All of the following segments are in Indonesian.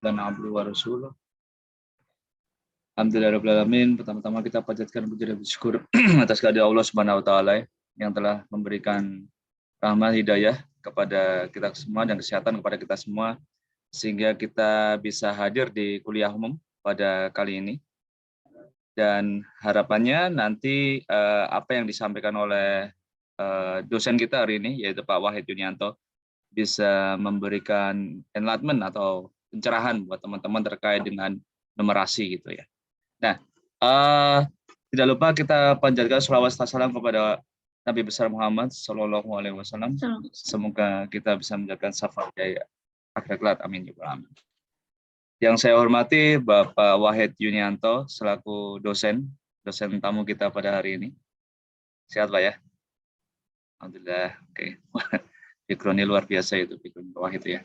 dan abdu wa rasuluh. Alhamdulillahirrahmanirrahim. Pertama-tama kita panjatkan puji dan syukur atas kehadirat Allah Subhanahu wa taala yang telah memberikan rahmat hidayah kepada kita semua dan kesehatan kepada kita semua sehingga kita bisa hadir di kuliah umum pada kali ini. Dan harapannya nanti apa yang disampaikan oleh dosen kita hari ini yaitu Pak Wahid Yunianto bisa memberikan enlightenment atau pencerahan buat teman-teman terkait dengan numerasi gitu ya. Nah, tidak lupa kita panjatkan sholawat dan salam kepada Nabi besar Muhammad Sallallahu Alaihi Wasallam. Semoga kita bisa menjaga syafaat akhir kelak. Amin ya rabbal alamin. Yang saya hormati Bapak Wahid Yunianto selaku dosen tamu kita pada hari ini. Sehat Pak ya? Alhamdulillah. Oke. Background-nya luar biasa itu, background Wahid ya.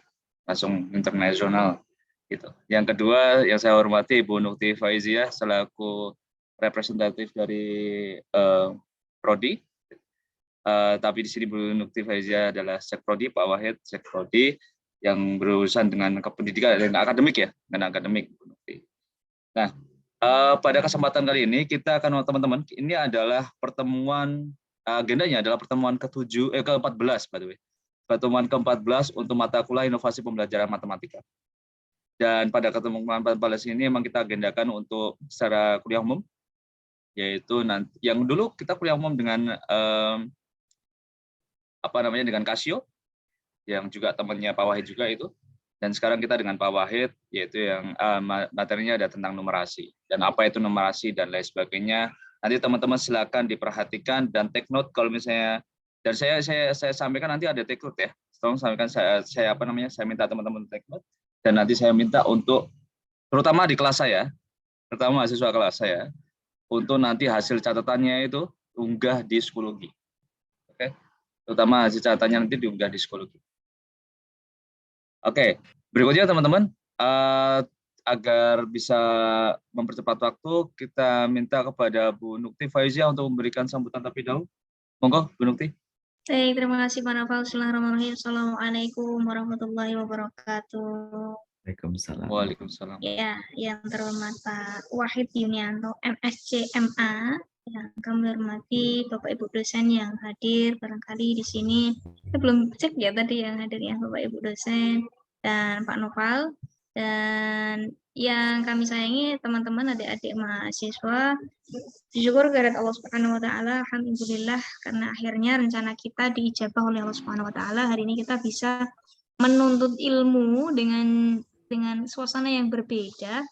Langsung internasional. Gitu. Yang kedua yang saya hormati Ibu Nukti Faiziah selaku representatif dari Prodi. Tapi di sini Bu Nukti Faiziah adalah Sekprodi, Pak Wahid Sekprodi yang berurusan dengan pendidikan dan akademik ya, dengan akademik Bu Nukti. Nah, pada kesempatan kali ini kita akan teman-teman ini adalah pertemuan agendanya adalah pertemuan ke-14 by the way. Pertemuan ke-14 untuk mata kuliah inovasi pembelajaran matematika. Dan pada pertemuan 14 ini memang kita agendakan untuk secara kuliah umum, yaitu nanti yang dulu kita kuliah umum dengan dengan Casio, yang juga temannya Pak Wahid juga itu, dan sekarang kita dengan Pak Wahid, yaitu yang materinya ada tentang numerasi dan apa itu numerasi dan lain sebagainya. Nanti teman-teman silakan diperhatikan dan take note kalau misalnya, dan saya sampaikan nanti ada take note ya. Tolong sampaikan saya minta teman-teman take note. Dan nanti saya minta untuk, terutama di kelas saya, terutama mahasiswa kelas saya, untuk nanti hasil catatannya itu unggah di psikologi. Oke, terutama hasil catatannya nanti diunggah di psikologi. Oke, berikutnya teman-teman, agar bisa mempercepat waktu, kita minta kepada Bu Nukti Faiziah untuk memberikan sambutan terlebih dahulu. Monggo, Bu Nukti. Baik, terima kasih Pak Nafal. Bismillahirrahmanirrahim. Assalamualaikum warahmatullahi wabarakatuh. Waalaikumsalam. Ya, yang terhormat Pak Wahid Yunianto, MSc MA, yang kami hormati Bapak Ibu dosen yang hadir barangkali di sini. Saya belum cek ya tadi yang hadir ya Bapak Ibu dosen dan Pak Noval, dan yang kami sayangi teman-teman adik-adik mahasiswa. Syukur kehadirat Allah Subhanahu wa taala, alhamdulillah karena akhirnya rencana kita diijabah oleh Allah Subhanahu wa taala. Hari ini kita bisa menuntut ilmu dengan suasana yang berbeda,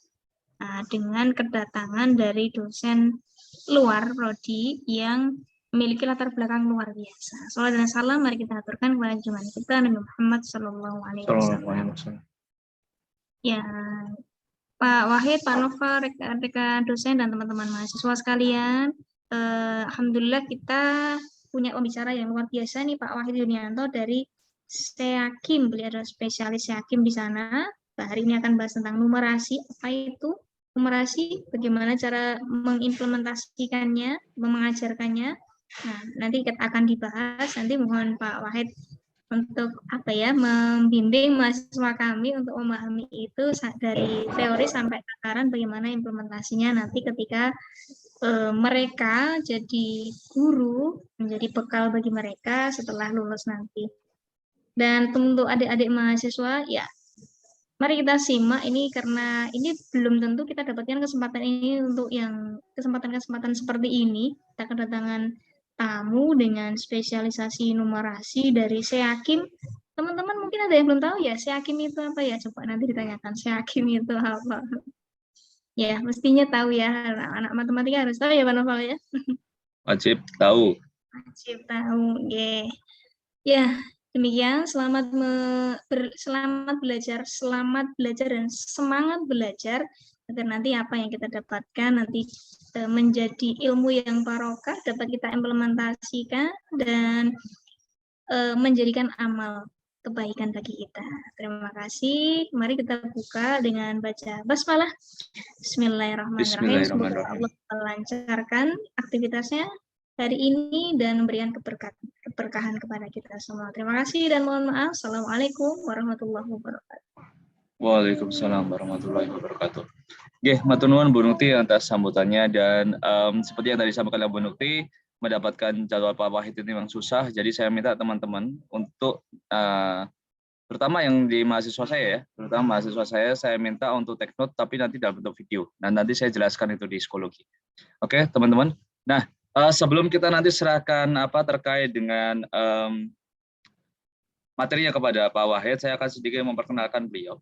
dengan kedatangan dari dosen luar prodi yang memiliki latar belakang luar biasa. Salawat dan salam mari kita aturkan kepada junjungan kita Nabi Muhammad Sallallahu Alaihi Wasallam. Ya, Pak Wahid, Pak Nova, rekan-rekan dosen dan teman-teman mahasiswa sekalian, alhamdulillah kita punya pembicara yang luar biasa nih, Pak Wahid Yunianto dari SEAKIM. Beliau adalah spesialis SEAKIM di sana. Hari ini akan bahas tentang numerasi. Apa itu numerasi? Bagaimana cara mengimplementasikannya, mengajarkannya? Nah, nanti kita akan dibahas. Nanti mohon Pak Wahid untuk membimbing mahasiswa kami untuk memahami itu dari teori sampai takaran, bagaimana implementasinya nanti ketika mereka jadi guru, menjadi bekal bagi mereka setelah lulus nanti. Dan untuk adik-adik mahasiswa, ya mari kita simak ini karena ini belum tentu kita dapatkan kesempatan ini untuk yang kesempatan-kesempatan seperti ini. Kita kedatangan tamu dengan spesialisasi numerasi dari SEAKIM. Teman-teman mungkin ada yang belum tahu ya, SEAKIM itu apa ya? Coba nanti ditanyakan, SEAKIM itu apa? Ya, mestinya tahu ya, anak matematika harus tahu ya Pak Noval ya? Wajib tahu. Wajib tahu, ya. Demikian, selamat belajar dan semangat belajar agar nanti apa yang kita dapatkan nanti menjadi ilmu yang barokah, dapat kita implementasikan dan menjadikan amal kebaikan bagi kita. Terima kasih. Mari kita buka dengan baca basmalah. Bismillahirrahmanirrahim. Semoga Allah melancarkan aktivitasnya hari ini dan memberikan keberkahan kepada kita semua. Terima kasih dan mohon maaf. Assalamualaikum warahmatullahi wabarakatuh. Waalaikumsalam warahmatullahi wabarakatuh. Oke, matur nuwun Bu Nukti atas sambutannya dan seperti yang tadi disampaikan oleh Bu Nukti, mendapatkan jadwal Pak Wahid ini memang susah. Jadi saya minta teman-teman untuk terutama yang di mahasiswa saya ya, terutama mahasiswa saya minta untuk take note tapi nanti dalam bentuk video. Nah, nanti saya jelaskan itu di psikologi. Oke, teman-teman. Nah, sebelum kita nanti serahkan apa terkait dengan materinya kepada Pak Wahid, saya akan sedikit memperkenalkan beliau.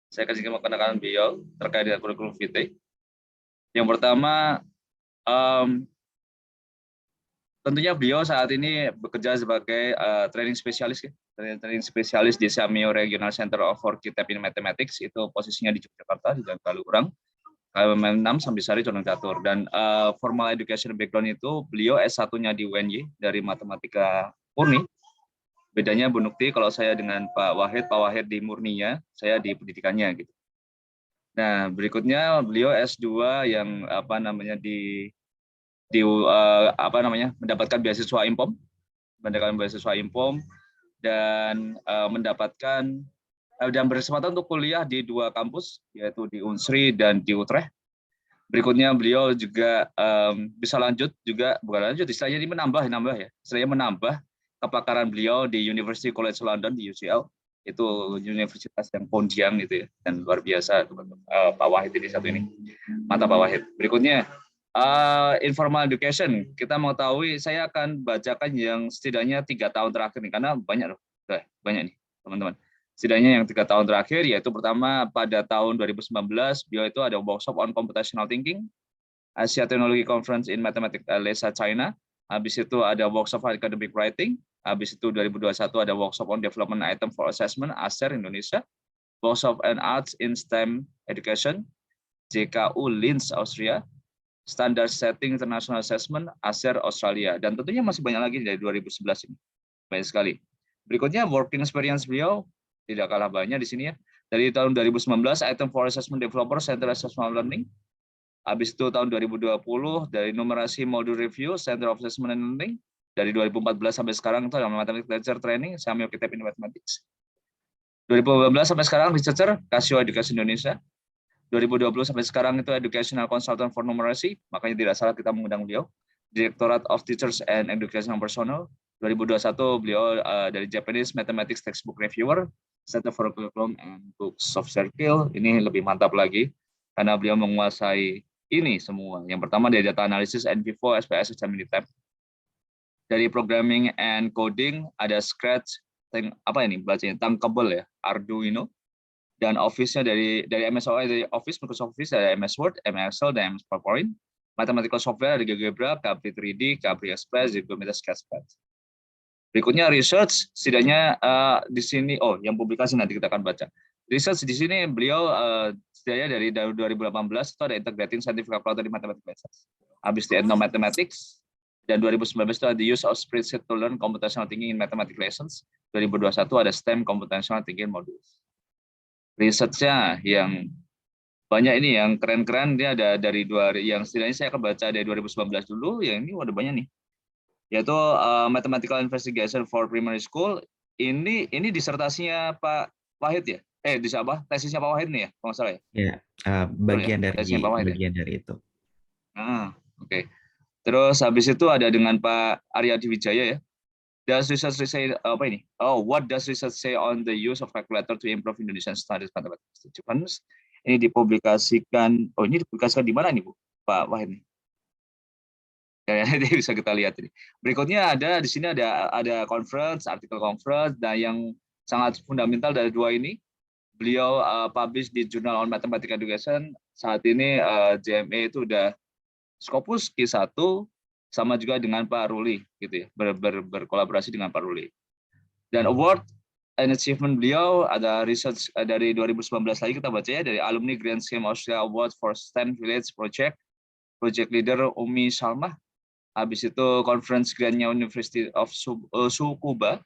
Saya akan sedikit memperkenalkan beliau terkait dengan kurikulum vitae. Yang pertama, tentunya beliau saat ini bekerja sebagai training spesialis, ya. Training spesialis di Samio Regional Center of Forkitab in Mathematics, itu posisinya di Yogyakarta, di Jalan Kalurang, KM 6 Sambisari Condong Catur. Dan formal education background itu beliau S1-nya di UNY dari Matematika Murni. Bedanya Bu Nukti kalau saya dengan Pak Wahid di murninya, saya di pendidikannya gitu. Nah, berikutnya beliau S2 yang mendapatkan beasiswa IMPOM, dan mendapatkan dan berkesempatan untuk kuliah di 2 kampus, yaitu di Unsri dan di Utrecht. Berikutnya beliau juga bisa lanjut juga, bukan lanjut, istilahnya ini menambah kepakaran beliau di University College London di UCL, itu universitas yang pondiang gitu ya, dan luar biasa Pak Wahid ini satu ini, mantap Pak Wahid. Berikutnya informal education, kita mengetahui saya akan bacakan yang setidaknya 3 tahun terakhir nih, karena banyak nih teman-teman. Setidaknya yang 3 tahun terakhir, yaitu pertama pada tahun 2019 beliau itu ada workshop on computational thinking, Asia Technology Conference in Mathematics LESA China. Habis itu ada workshop academic writing. Habis itu 2021 ada workshop on development item for assessment ASER Indonesia. Workshop and arts in STEM education JKU Linz Austria. Standard setting international assessment ASER Australia. Dan tentunya masih banyak lagi dari 2011 ini. Banyak sekali. Berikutnya working experience beliau tidak kalah banyak di sini ya. Dari tahun 2019 item for assessment developer Center Assessment Learning. Habis itu tahun 2020 dari numerasi modul review Center of Assessment and Learning. Dari 2014 sampai sekarang itu ada Mathematics Lecture Training Samio Kitab in Mathematics. 2018 sampai sekarang researcher Casio Education Indonesia. 2020 sampai sekarang itu Educational Consultant for Numeracy, makanya tidak salah kita mengundang beliau. Directorate of Teachers and Educational Personnel. 2021 beliau dari Japanese Mathematics Textbook Reviewer, Center for Curriculum and Books Soft Circle. Ini lebih mantap lagi karena beliau menguasai ini semua. Yang pertama dari data analysis, NVivo, SPS, Gemini Tab. Dari programming and coding ada Scratch, apa ini bacanya, Tankable ya, Arduino. Dan Office-nya dari MS-OI, dari Office, Microsoft Office, ada MS Word, MS Excel, dan MS PowerPoint. Mathematical software ada GeoGebra, Capri 3D, Capri Express, Geometry Sketchpad. Berikutnya research, setidaknya di sini, yang publikasi nanti kita akan baca. Research di sini beliau setidaknya dari 2018 itu ada Integrating Scientific Calculator di Mathematics. Habis di Mathematics, dan 2019 itu ada The Use of Spreadsheet to Learn Computational Thinking in Mathematics Lessons. 2021 ada STEM Computational Thinking Modules. Research-nya yang banyak ini, yang keren-keren, dia ada dari yang setidaknya saya akan baca dari 2019 dulu, yang ini udah banyak nih, yaitu Mathematical Investigation for Primary School. Ini disertasinya Pak Wahid ya, tesisnya Pak Wahid nih ya, kalau nggak salah ya. Ya, bagian ya? dari itu. Oke. Terus habis itu ada dengan Pak Aryadi Wijaya ya. Does research say what does research say on the use of calculator to improve Indonesian studies mathematics? Ini dipublikasikan. Ini dipublikasikan di mana nih Bu, Pak Wahid nih? Ya, bisa kita lihat ini. Berikutnya ada di sini ada conference, artikel conference, dan yang sangat fundamental dari 2 ini, beliau publish di Journal on Mathematics Education. Saat ini JME itu udah Scopus Q1 sama juga dengan Pak Ruli gitu ya, berkolaborasi dengan Pak Ruli. Dan award and achievement beliau ada research dari 2019 lagi kita baca ya, dari Alumni Grand Scheme Austria Award for STEM Village Project leader Umi Salmah. Habis itu conference grant-nya University of Tsukuba.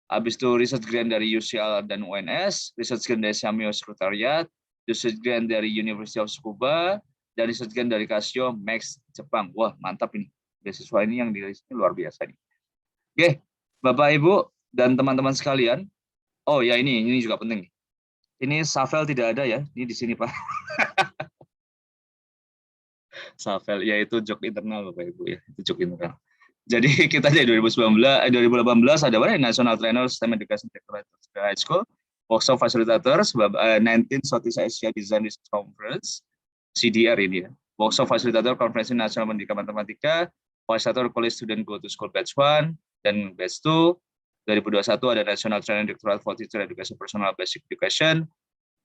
Habis itu research grant dari UCL dan UNS, research grant dari Samio Sekretariat, research grant dari University of Tsukuba, dan research grant dari Casio Max Jepang. Wah, mantap ini. Beasiswa ini yang dirilis ini luar biasa nih. Oke, Bapak Ibu dan teman-teman sekalian. Oh ya, ini juga penting. Ini Safel tidak ada ya, ini di sini Pak. Safel, ya itu joke internal Bapak Ibu ya, itu joke internal. Jadi kita di 2018 ada apa? National Trainer System Education Directorate High School, Workshop Facilitators, 19 Southeast Asia Design Research Conference, CDR ini ya. Workshop Facilitator Konferensi Nasional Pendidikan Matematika, Facilitator College Student Go to School Batch 1 dan Batch 2. 2021 ada National Training Directorate for Teacher Education Personal Basic Education.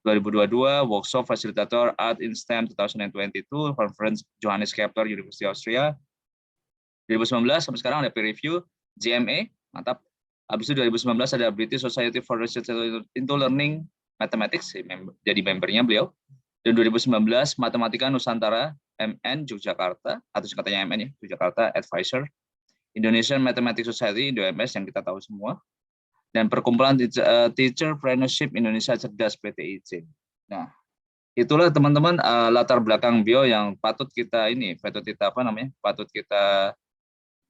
2022 Workshop Facilitator Art in STEM 2022 Conference Johannes Kepler University Austria. 2019 sampai sekarang ada peer review GMA, mantap. Habis itu 2019 ada British Society for Research into Learning Mathematics, jadi membernya beliau. Dan 2019 Matematika Nusantara MN Yogyakarta, atau singkatannya MN ya, Yogyakarta Advisor. Indonesian Mathematics Society, IDOMS yang kita tahu semua. Dan Perkumpulan Teacher Friendship Indonesia Cerdas PTIC. Nah, itulah teman-teman latar belakang bio yang patut kita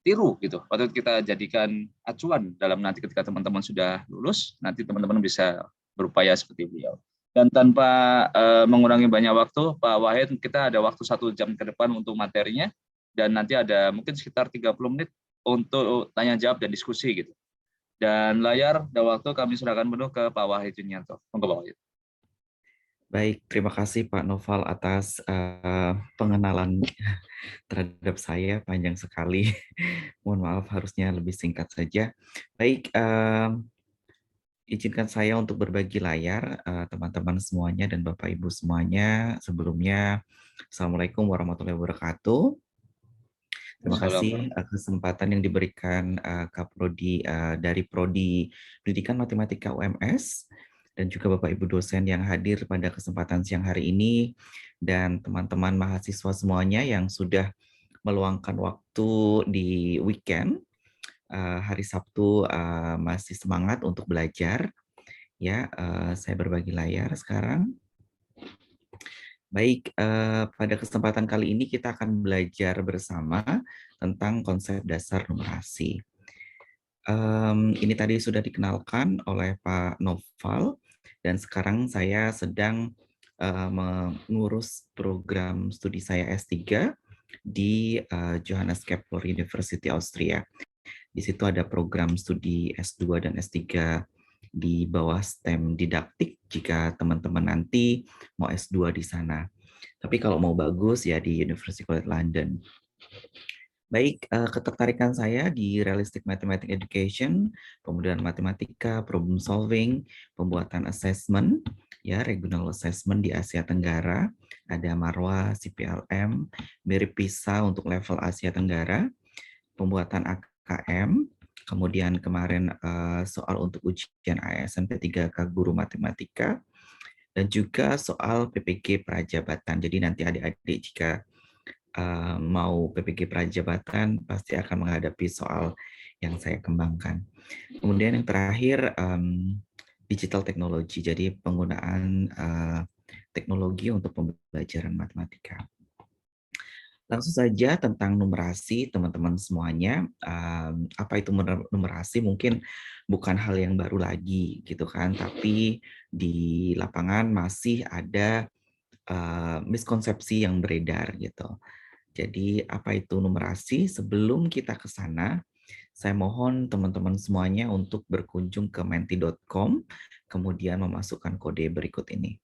tiru gitu, patut kita jadikan acuan dalam nanti ketika teman-teman sudah lulus, nanti teman-teman bisa berupaya seperti beliau. Dan tanpa mengurangi banyak waktu, Pak Wahid, kita ada waktu 1 jam ke depan untuk materinya, dan nanti ada mungkin sekitar 30 menit untuk tanya jawab dan diskusi gitu. Dan layar dan waktu kami serahkan penuh ke Pak Wahid Junianto. Monggo Pak Wahid. Baik, terima kasih Pak Noval atas pengenalan terhadap saya, panjang sekali. Mohon maaf, harusnya lebih singkat saja. Baik, izinkan saya untuk berbagi layar, teman-teman semuanya dan Bapak Ibu semuanya. Sebelumnya, Assalamualaikum warahmatullahi wabarakatuh. Terima kasih kesempatan yang diberikan Kaprodi dari Prodi Pendidikan Matematika UMS, dan juga Bapak Ibu dosen yang hadir pada kesempatan siang hari ini, dan teman-teman mahasiswa semuanya yang sudah meluangkan waktu di weekend, hari Sabtu masih semangat untuk belajar. Ya, saya berbagi layar sekarang. Baik, pada kesempatan kali ini kita akan belajar bersama tentang konsep dasar numerasi. Ini tadi sudah dikenalkan oleh Pak Noval, dan sekarang saya sedang mengurus program studi saya S3 di Johannes Kepler University Austria. Di situ ada program studi S2 dan S3 di bawah STEM didaktik jika teman-teman nanti mau S2 di sana. Tapi kalau mau bagus ya di University College London. Baik, ketertarikan saya di Realistic Mathematics Education, pemudahan matematika, problem solving, pembuatan assessment, ya regional assessment di Asia Tenggara, ada Marwa, CPLM, mirip PISA untuk level Asia Tenggara, pembuatan AKM, kemudian kemarin soal untuk ujian ASN P3K Guru Matematika, dan juga soal PPG Prajabatan. Jadi nanti adik-adik jika mau PPG Prajabatan pasti akan menghadapi soal yang saya kembangkan. Kemudian yang terakhir digital technology, jadi penggunaan teknologi untuk pembelajaran matematika. Langsung saja tentang numerasi, teman-teman semuanya. Apa itu numerasi? Mungkin bukan hal yang baru lagi, gitu kan? Tapi di lapangan masih ada miskonsepsi yang beredar, gitu. Jadi apa itu numerasi? Sebelum kita ke sana, saya mohon teman-teman semuanya untuk berkunjung ke menti.com, kemudian memasukkan kode berikut ini.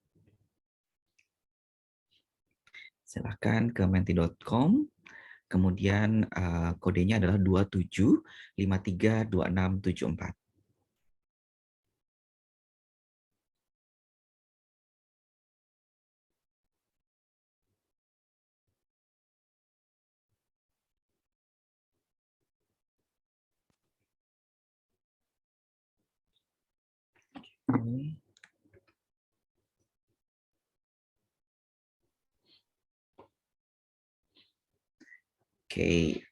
Silakan ke menti.com, kemudian kodenya adalah 27532674. Oke.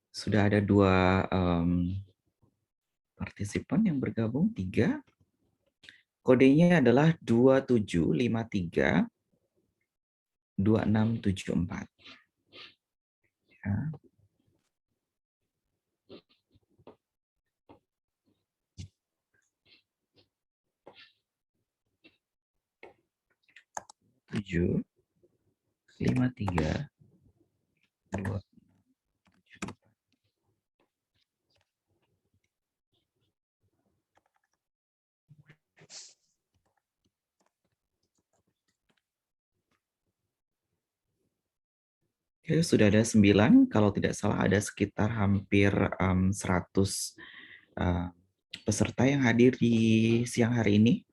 Sudah ada 2 partisipan yang bergabung, 3. Kodenya adalah 27532674. Ya. 7, 53, 2. Oke, sudah ada 9, kalau tidak salah ada sekitar hampir 100 peserta yang hadir di siang hari ini.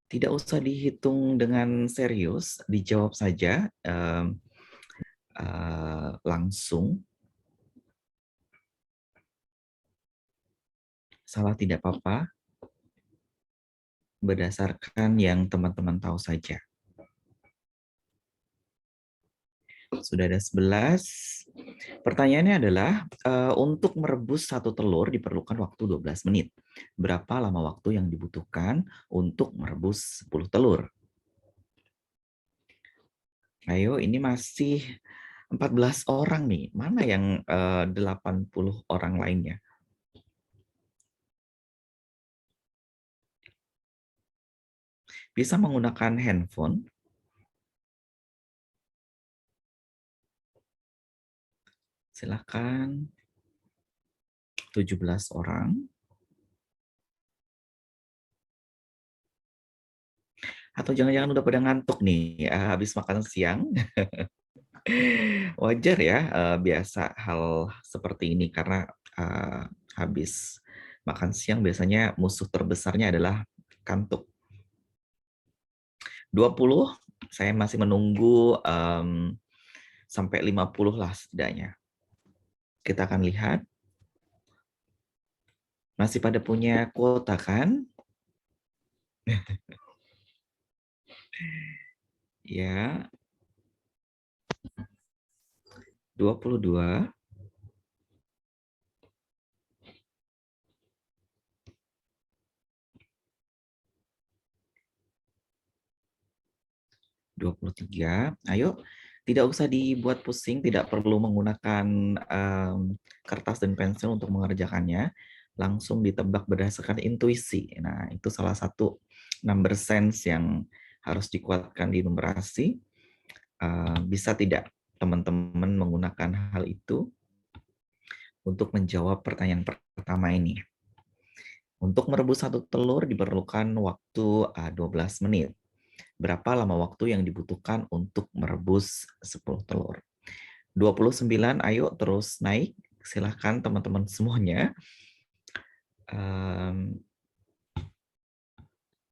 Tidak usah dihitung dengan serius, dijawab saja langsung. Salah tidak apa-apa, berdasarkan yang teman-teman tahu saja. Sudah ada 11. Pertanyaannya adalah, untuk merebus 1 telur diperlukan waktu 12 menit. Berapa lama waktu yang dibutuhkan untuk merebus 10 telur? Ayo, ini masih 14 orang nih. Mana yang 80 orang lainnya? Bisa menggunakan handphone. Silakan. 17 orang. Atau jangan-jangan udah pada ngantuk nih, habis makan siang. Wajar ya, biasa hal seperti ini karena habis makan siang biasanya musuh terbesarnya adalah kantuk. 20, saya masih menunggu sampai 50 lah setidaknya. Kita akan lihat. Masih pada punya kuota kan? Ya. 22. 23. Ayo, tidak usah dibuat pusing, tidak perlu menggunakan kertas dan pensil untuk mengerjakannya. Langsung ditebak berdasarkan intuisi. Nah, itu salah satu number sense yang harus dikuatkan di numerasi. Bisa tidak teman-teman menggunakan hal itu untuk menjawab pertanyaan pertama ini? Untuk merebus 1 telur diperlukan waktu 12 menit. Berapa lama waktu yang dibutuhkan untuk merebus 10 telur? 29, ayo terus naik. Silahkan teman-teman semuanya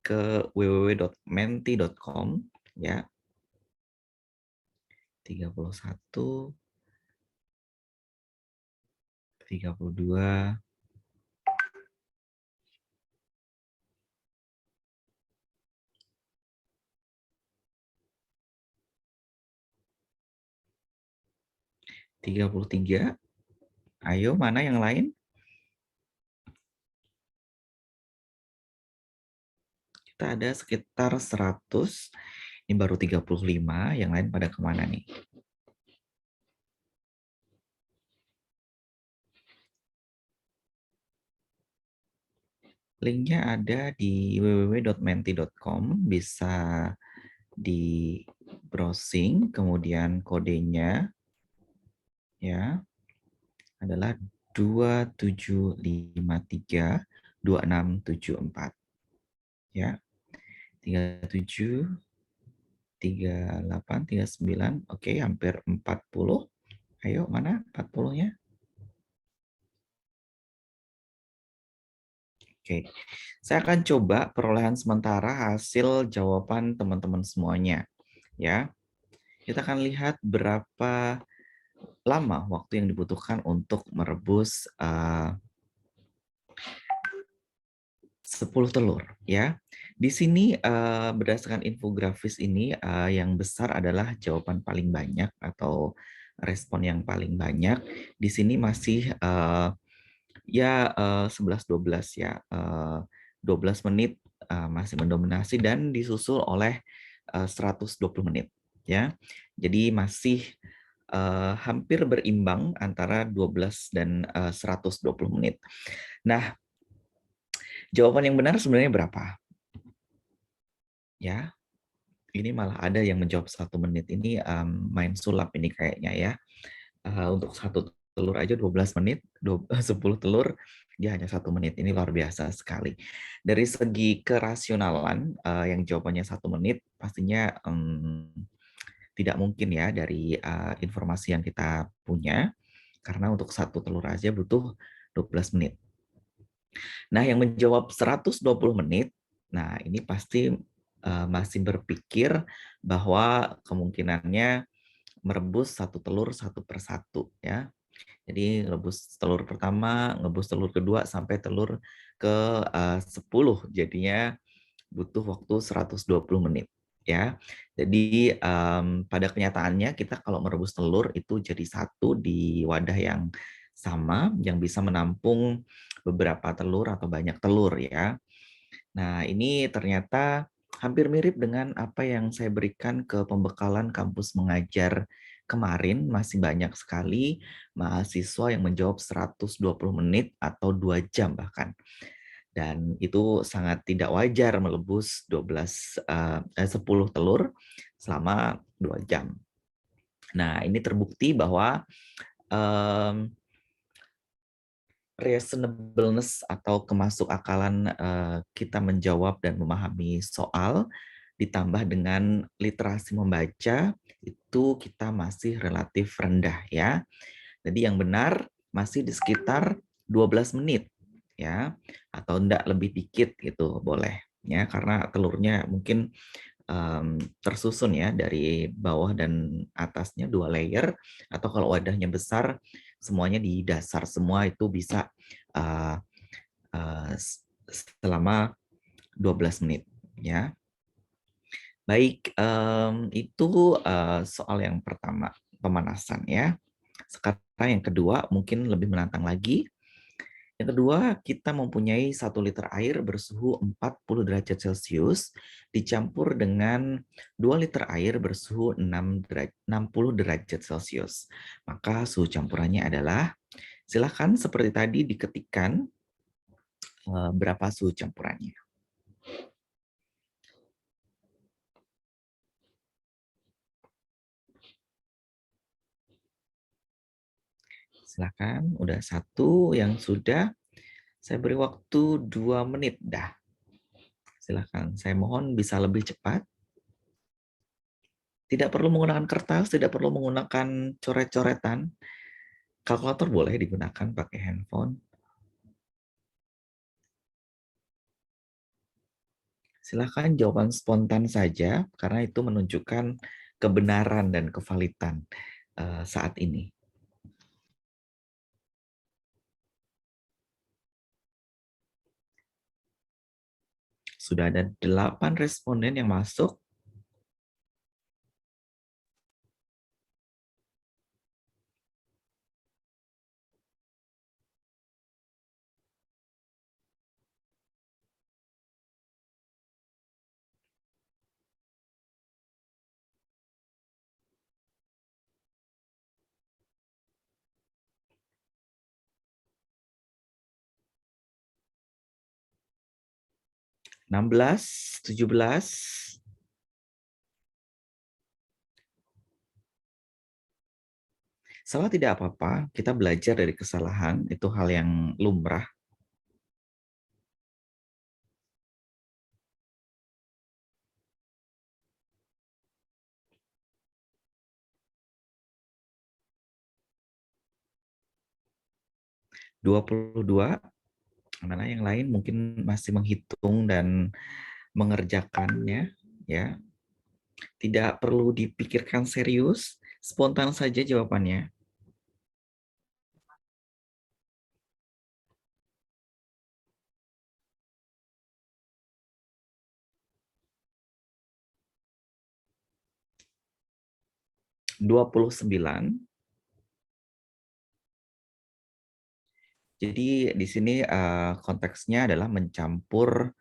ke www.menti.com ya. 31, 32, 33. Ayo, mana yang lain? Kita ada sekitar 100. Ini baru 35, yang lain pada kemana nih? Linknya ada di www.menti.com, bisa di browsing, kemudian kodenya ya adalah 27532674 ya. 37, 38, 39, oke, hampir 40. Ayo, mana 40-nya? Oke, saya akan coba perolehan sementara hasil jawaban teman-teman semuanya. Ya, kita akan lihat berapa lama waktu yang dibutuhkan untuk merebus 10 telur. Ya, di sini berdasarkan infografis ini yang besar adalah jawaban paling banyak atau respon yang paling banyak. Di sini masih ya 11-12 ya, 12 menit masih mendominasi dan disusul oleh 120 menit ya. Jadi masih hampir berimbang antara 12 dan 120 menit. Nah, jawaban yang benar sebenarnya berapa? Ya, ini malah ada yang menjawab 1 menit. Ini main sulap ini kayaknya ya. Untuk 1 telur aja 12 menit, 10 telur dia hanya 1 menit. Ini luar biasa sekali. Dari segi kerasionalan, yang jawabannya 1 menit, pastinya tidak mungkin ya dari informasi yang kita punya, karena untuk 1 telur aja butuh 12 menit. Nah, yang menjawab 120 menit, nah ini pasti masih berpikir bahwa kemungkinannya merebus 1 telur 1 persatu ya. Jadi rebus telur pertama, ngebus telur kedua sampai telur ke 10. Jadinya butuh waktu 120 menit ya. Jadi pada kenyataannya kita kalau merebus telur itu jadi satu di wadah yang sama yang bisa menampung beberapa telur atau banyak telur ya. Nah, ini ternyata hampir mirip dengan apa yang saya berikan ke pembekalan kampus mengajar kemarin. Masih banyak sekali mahasiswa yang menjawab 120 menit atau 2 jam bahkan. Dan itu sangat tidak wajar melebus 10 telur selama 2 jam. Nah, ini terbukti bahwa reasonableness atau kemasuk akalan kita menjawab dan memahami soal ditambah dengan literasi membaca itu kita masih relatif rendah ya. Jadi yang benar masih di sekitar 12 menit ya, atau enggak lebih dikit gitu boleh ya, karena telurnya mungkin tersusun ya dari bawah dan atasnya 2 layer, atau kalau wadahnya besar semuanya di dasar semua itu bisa uh, uh, selama 12 menit ya. Baik, itu soal yang pertama, pemanasan ya. Sekarang yang kedua mungkin lebih menantang lagi. Yang kedua, kita mempunyai 1 liter air bersuhu 40 derajat Celcius dicampur dengan 2 liter air bersuhu 60 derajat Celcius. Maka suhu campurannya adalah, silakan seperti tadi diketikkan berapa suhu campurannya. Silakan, udah 1 yang sudah. Saya beri waktu 2 menit dah. Silakan, saya mohon bisa lebih cepat. Tidak perlu menggunakan kertas, tidak perlu menggunakan coret-coretan. Kalkulator boleh digunakan pakai handphone. Silakan jawaban spontan saja, karena itu menunjukkan kebenaran dan kevalitan saat ini. Sudah ada 8 responden yang masuk. Enam belas, 17. Salah tidak apa-apa, kita belajar dari kesalahan, itu hal yang lumrah. Dua 22, mana yang lain mungkin masih menghitung dan mengerjakannya, ya. Tidak perlu dipikirkan serius, spontan saja jawabannya. Dua 29. Jadi di sini konteksnya adalah mencampur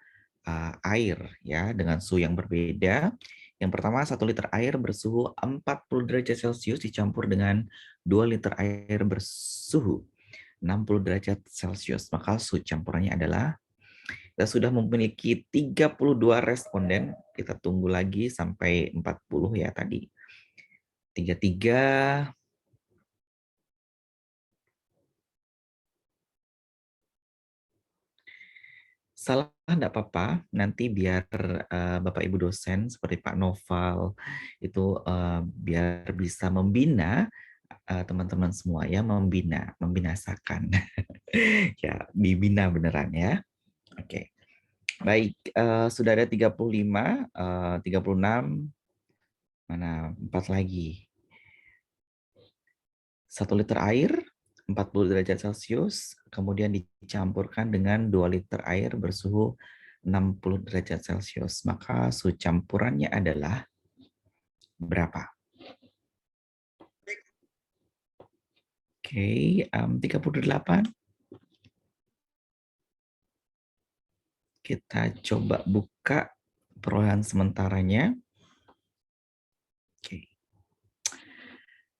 air ya dengan suhu yang berbeda. Yang pertama 1 liter air bersuhu 40 derajat Celcius dicampur dengan 2 liter air bersuhu 60 derajat Celcius. Maka suhu campurannya adalah Kita sudah memiliki 32 responden. Kita tunggu lagi sampai 40 ya tadi. 33. Salah enggak apa-apa, nanti biar Bapak Ibu dosen seperti Pak Noval itu biar bisa membina teman-teman semua ya, membinasakan. Ya, dibina beneran ya. Oke. Baik, sudah ada 35, 36, mana 4 lagi. 1 liter air, 40 derajat Celcius, kemudian dicampurkan dengan 2 liter air bersuhu 60 derajat Celcius. Maka suhu campurannya adalah berapa? Oke, 38. Kita coba buka perolehan sementaranya. Oke.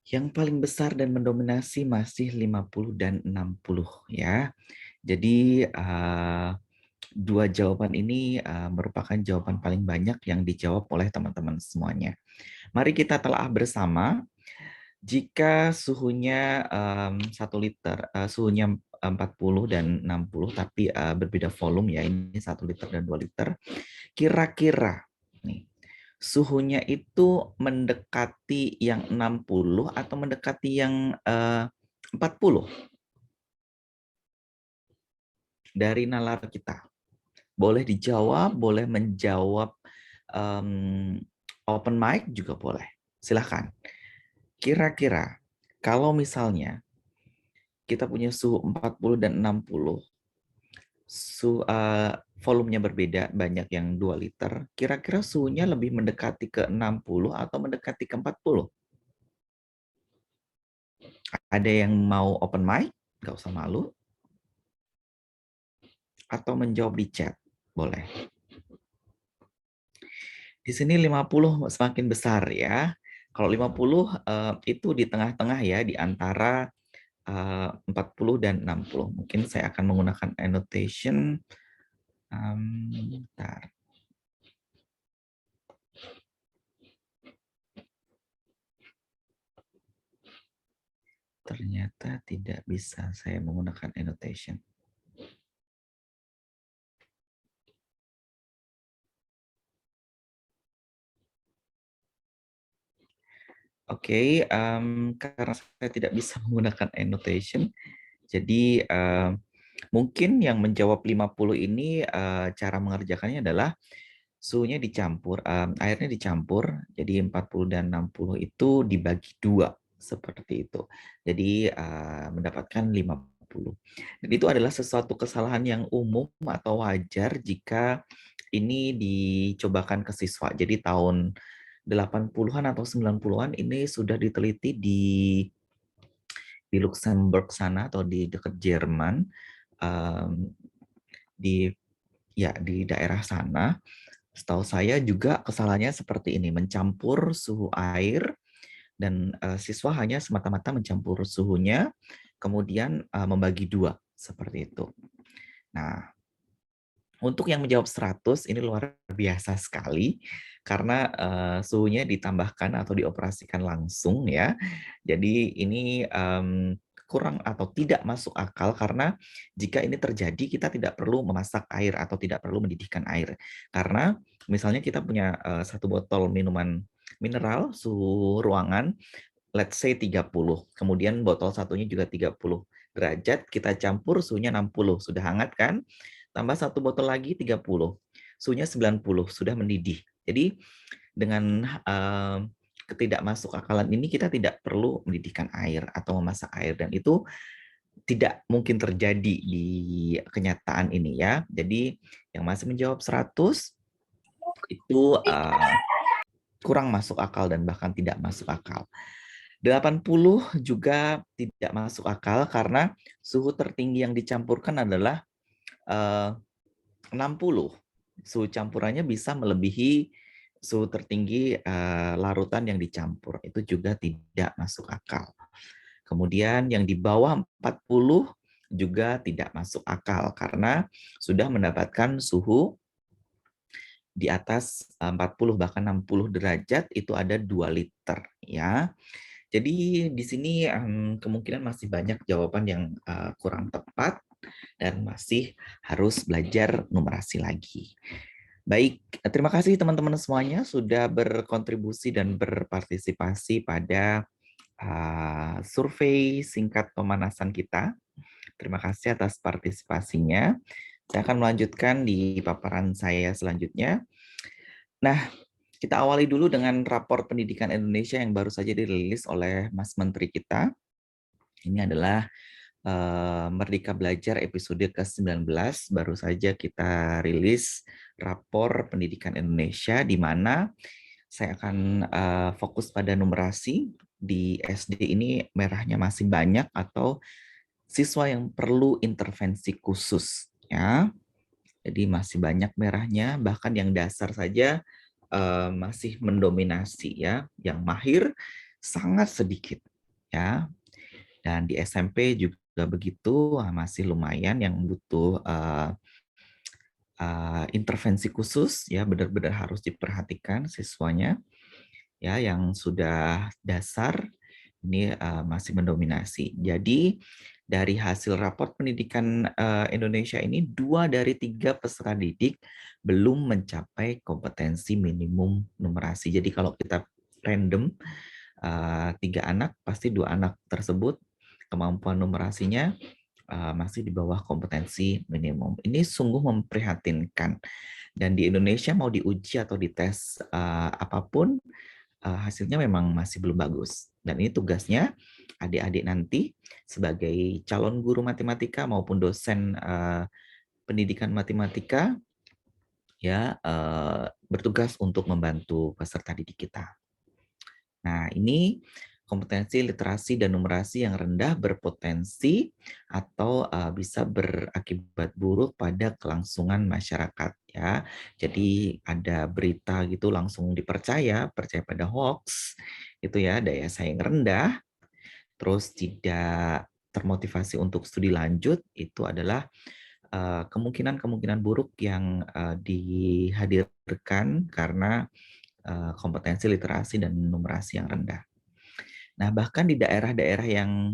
Yang paling besar dan mendominasi masih 50 dan 60 ya. Jadi dua jawaban ini merupakan jawaban paling banyak yang dijawab oleh teman-teman semuanya. Mari kita telah bersama jika suhunya 1 liter, suhunya 40 dan 60 tapi berbeda volume ya, ini 1 liter dan 2 liter. Kira-kira nih suhunya itu mendekati yang 60 atau mendekati yang 40 dari nalar kita. Boleh dijawab, boleh menjawab open mic juga boleh. Silahkan. Kira-kira kalau misalnya kita punya suhu 40 dan 60, volumenya berbeda, banyak yang 2 liter, kira-kira suhunya lebih mendekati ke 60 atau mendekati ke 40? Ada yang mau open mic? Nggak usah malu. Atau menjawab di chat? Boleh. Di sini 50 semakin besar ya. Kalau 50 itu di tengah-tengah ya, di antara 40 dan 60. Mungkin saya akan menggunakan annotation. Bentar. Ternyata tidak bisa saya menggunakan annotation. Oke, karena saya tidak bisa menggunakan annotation, jadi mungkin yang menjawab 50 ini cara mengerjakannya adalah suhunya dicampur, airnya dicampur, jadi 40 dan 60 itu dibagi 2, seperti itu. Jadi mendapatkan 50. Dan itu adalah sesuatu kesalahan yang umum atau wajar jika ini dicobakan ke siswa. Jadi tahun 80-an atau 90-an ini sudah diteliti di Luxembourg sana atau di dekat Jerman, di daerah sana. Setahu saya juga kesalahannya seperti ini, mencampur suhu air dan siswa hanya semata-mata mencampur suhunya, kemudian membagi 2 seperti itu. Nah, untuk yang menjawab 100 ini luar biasa sekali karena suhunya ditambahkan atau dioperasikan langsung ya. Jadi ini kurang atau tidak masuk akal karena jika ini terjadi kita tidak perlu memasak air atau tidak perlu mendidihkan air. Karena misalnya kita punya 1 botol minuman mineral suhu ruangan let's say 30. Kemudian botol satunya juga 30 derajat, kita campur suhunya 60, sudah hangat kan? Tambah 1 botol lagi 30, suhunya 90, sudah mendidih. Jadi dengan ketidakmasuk akalan ini kita tidak perlu mendidihkan air atau memasak air dan itu tidak mungkin terjadi di kenyataan ini ya. Jadi yang masih menjawab 100 itu kurang masuk akal dan bahkan tidak masuk akal. 80 juga tidak masuk akal karena suhu tertinggi yang dicampurkan adalah 60. Suhu campurannya bisa melebihi suhu tertinggi larutan yang dicampur. Itu juga tidak masuk akal. Kemudian yang di bawah 40 juga tidak masuk akal karena sudah mendapatkan suhu di atas 40 bahkan 60 derajat itu ada 2 liter ya. Jadi di sini kemungkinan masih banyak jawaban yang kurang tepat dan masih harus belajar numerasi lagi. Baik, terima kasih teman-teman semuanya sudah berkontribusi dan berpartisipasi pada survei singkat pemanasan kita. Terima kasih atas partisipasinya. Saya akan melanjutkan di paparan saya selanjutnya. Nah, kita awali dulu dengan rapor pendidikan Indonesia yang baru saja dirilis oleh Mas Menteri kita. Ini adalah Merdeka Belajar episode ke-19, baru saja kita rilis rapor pendidikan Indonesia, di mana saya akan fokus pada numerasi. Di SD ini merahnya masih banyak atau siswa yang perlu intervensi khusus. Ya. Jadi masih banyak merahnya, bahkan yang dasar saja masih mendominasi ya, yang mahir sangat sedikit ya. Dan di SMP juga begitu, masih lumayan yang butuh intervensi khusus ya, benar-benar harus diperhatikan siswanya ya. Yang sudah dasar ini masih mendominasi. Jadi dari hasil raport pendidikan Indonesia ini 2 dari 3 peserta didik belum mencapai kompetensi minimum numerasi. Jadi kalau kita random 3 anak, pasti 2 anak tersebut kemampuan numerasinya masih di bawah kompetensi minimum. Ini sungguh memprihatinkan. Dan di Indonesia mau diuji atau dites apapun, hasilnya memang masih belum bagus. Dan ini tugasnya adik-adik nanti sebagai calon guru matematika maupun dosen pendidikan matematika ya bertugas untuk membantu peserta didik kita. Nah, ini kompetensi literasi dan numerasi yang rendah berpotensi atau bisa berakibat buruk pada kelangsungan masyarakat ya. Jadi ada berita gitu langsung dipercaya, percaya pada hoax itu ya, daya saing rendah, terus tidak termotivasi untuk studi lanjut, itu adalah kemungkinan-kemungkinan buruk yang dihadirkan karena kompetensi literasi dan numerasi yang rendah. Nah, bahkan di daerah-daerah yang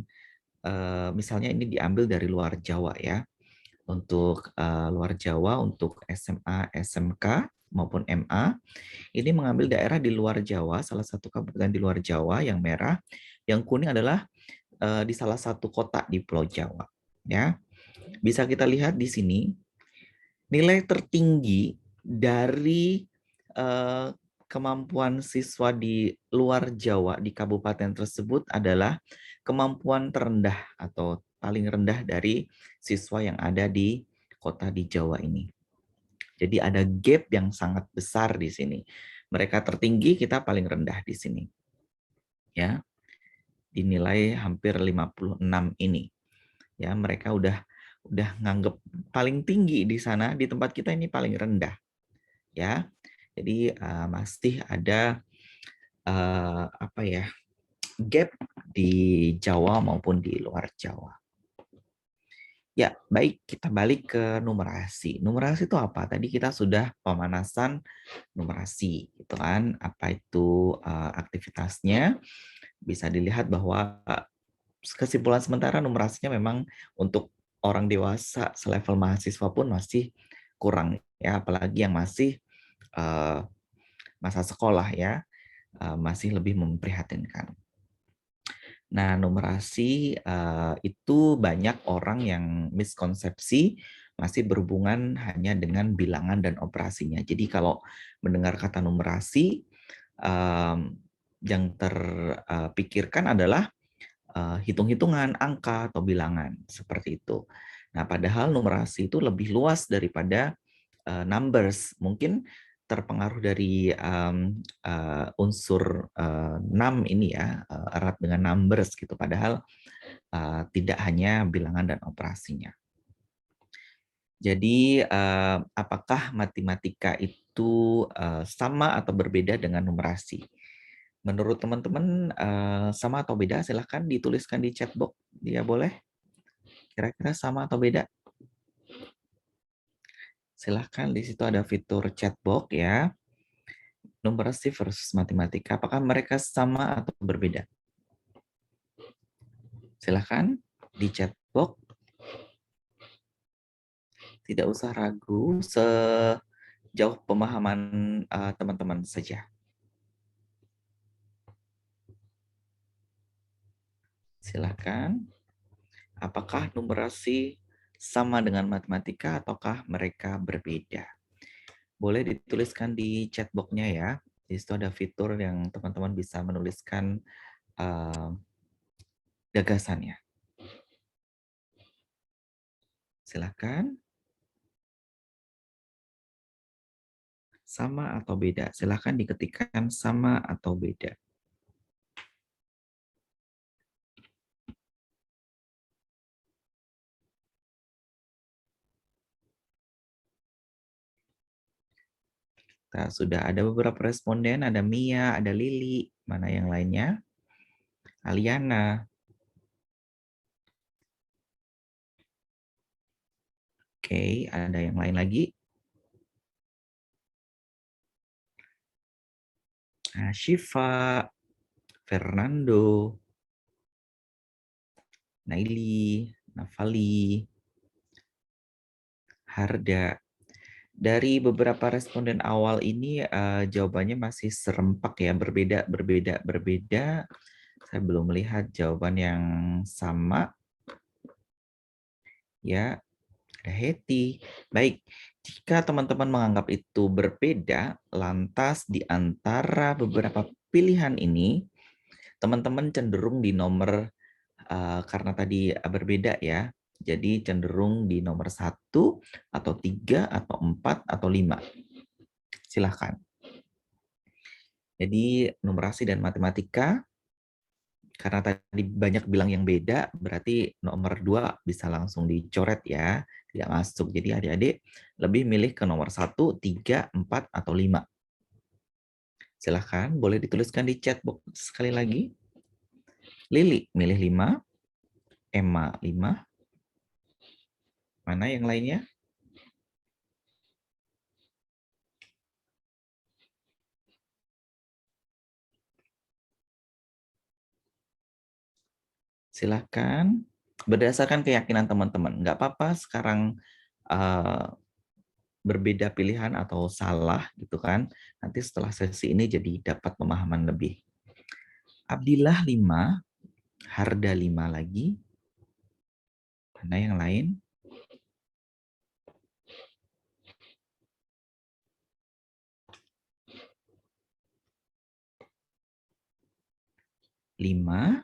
misalnya ini diambil dari luar Jawa ya, untuk luar Jawa, untuk SMA, SMK maupun MA, ini mengambil daerah di luar Jawa, salah satu kabupaten di luar Jawa yang merah, yang kuning adalah di salah satu kota di Pulau Jawa. Ya, bisa kita lihat di sini nilai tertinggi dari kemampuan siswa di luar Jawa di kabupaten tersebut adalah kemampuan terendah atau paling rendah dari siswa yang ada di kota di Jawa ini. Jadi ada gap yang sangat besar di sini. Mereka tertinggi, kita paling rendah di sini. Ya. Dinilai hampir 56 ini. Ya, mereka udah nganggep paling tinggi di sana, di tempat kita ini paling rendah. Ya. Jadi masih ada gap di Jawa maupun di luar Jawa. Ya, baik, kita balik ke numerasi. Numerasi itu apa? Tadi kita sudah pemanasan numerasi, gitu kan? Apa itu aktivitasnya? Bisa dilihat bahwa kesimpulan sementara numerasinya memang untuk orang dewasa selevel mahasiswa pun masih kurang ya, apalagi yang masih masa sekolah ya, masih lebih memprihatinkan. Nah, numerasi itu banyak orang yang miskonsepsi masih berhubungan hanya dengan bilangan dan operasinya. Jadi kalau mendengar kata numerasi, yang terpikirkan adalah hitung-hitungan, angka, atau bilangan, seperti itu. Nah, padahal numerasi itu lebih luas daripada numbers. Mungkin terpengaruh dari unsur num ini ya, erat dengan numbers gitu, padahal tidak hanya bilangan dan operasinya. Jadi apakah matematika itu sama atau berbeda dengan numerasi? Menurut teman-teman sama atau beda? Silahkan dituliskan di chat box, ya boleh. Kira-kira sama atau beda? Silahkan, di situ ada fitur chat box ya. Numerasi versus matematika, apakah mereka sama atau berbeda? Silahkan di chat box. Tidak usah ragu, sejauh pemahaman teman-teman saja. Silahkan. Apakah numerasi sama dengan matematika ataukah mereka berbeda? Boleh dituliskan di chat box-nya ya. Di situ ada fitur yang teman-teman bisa menuliskan gagasannya. Silahkan. Sama atau beda? Silahkan diketikkan sama atau beda. Nah, sudah ada beberapa responden, ada Mia, ada Lili, mana yang lainnya? Aliana. Oke, ada yang lain lagi? Nah, Shiva, Fernando, Naili, Nafali, Harda. Dari beberapa responden awal ini jawabannya masih serempak ya, berbeda. Saya belum melihat jawaban yang sama. Ya, ada Heti. Baik, jika teman-teman menganggap itu berbeda, lantas di antara beberapa pilihan ini, teman-teman cenderung di nomor, karena tadi berbeda ya, jadi cenderung di nomor 1, atau 3, atau 4, atau 5. Silahkan. Jadi numerasi dan matematika, karena tadi banyak bilang yang beda, berarti nomor 2 bisa langsung dicoret ya, tidak masuk. Jadi adik-adik lebih milih ke nomor 1, 3, 4, atau 5. Silahkan, boleh dituliskan di chat box sekali lagi. Lili milih 5, Emma 5. Mana yang lainnya? Silahkan, berdasarkan keyakinan teman-teman. Nggak apa-apa sekarang berbeda pilihan atau salah gitu kan. Nanti setelah sesi ini jadi dapat pemahaman lebih. Abdillah 5, Harda 5 lagi. Mana yang lain? Lima.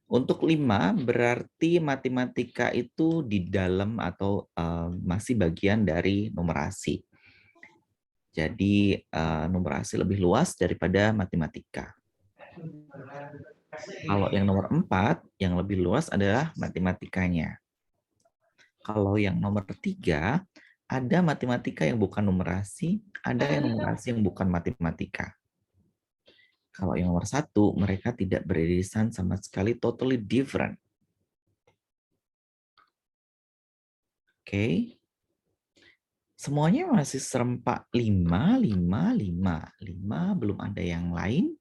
Untuk 5 berarti matematika itu di dalam atau masih bagian dari numerasi. Jadi numerasi lebih luas daripada matematika. Kalau yang nomor 4, yang lebih luas adalah matematikanya. Kalau yang nomor 3, ada matematika yang bukan numerasi, ada yang numerasi yang bukan matematika. Kalau yang nomor 1, mereka tidak beririsan sama sekali, totally different. Oke. Semuanya masih serempak 5, 5, 5. 5, belum ada yang lain.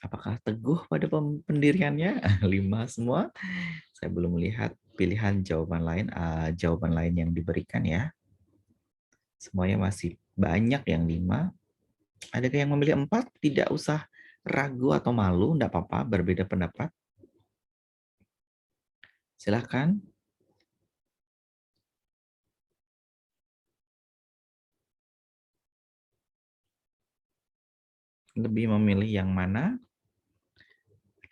Apakah teguh pada pendiriannya? 5 semua. Saya belum melihat pilihan jawaban lain yang diberikan ya. Semuanya masih banyak yang 5. Adakah yang memilih 4? Tidak usah ragu atau malu, enggak apa-apa, berbeda pendapat. Silahkan. Lebih memilih yang mana?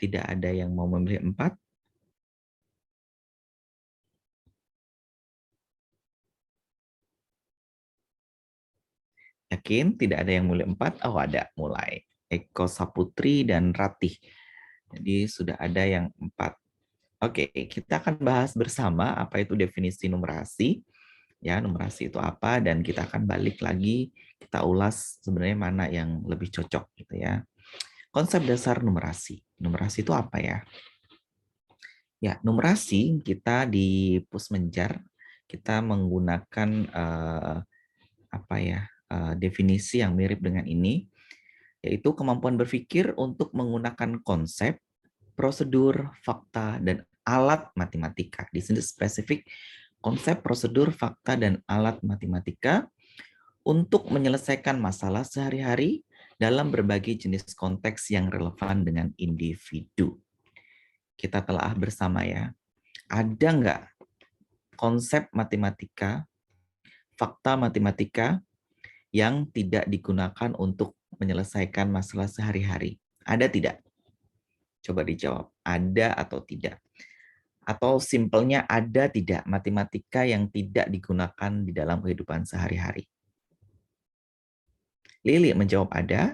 Tidak ada yang mau memilih 4. Yakin tidak ada yang memilih 4? Oh, ada, mulai. Eko Saputri dan Ratih. Jadi sudah ada yang 4. Oke, kita akan bahas bersama apa itu definisi numerasi. Ya, numerasi itu apa, dan kita akan balik lagi, kita ulas sebenarnya mana yang lebih cocok gitu ya. Konsep dasar numerasi. Numerasi itu apa ya? Ya, numerasi kita di Pusmenjar kita menggunakan definisi yang mirip dengan ini, yaitu kemampuan berpikir untuk menggunakan konsep, prosedur, fakta, dan alat matematika. Di sini spesifik konsep, prosedur, fakta, dan alat matematika untuk menyelesaikan masalah sehari-hari dalam berbagai jenis konteks yang relevan dengan individu. Kita telah bersama ya, ada nggak konsep matematika, fakta matematika yang tidak digunakan untuk menyelesaikan masalah sehari-hari? Ada tidak? Coba dijawab, ada atau tidak? Atau simpelnya ada tidak matematika yang tidak digunakan di dalam kehidupan sehari-hari? Lili menjawab ada.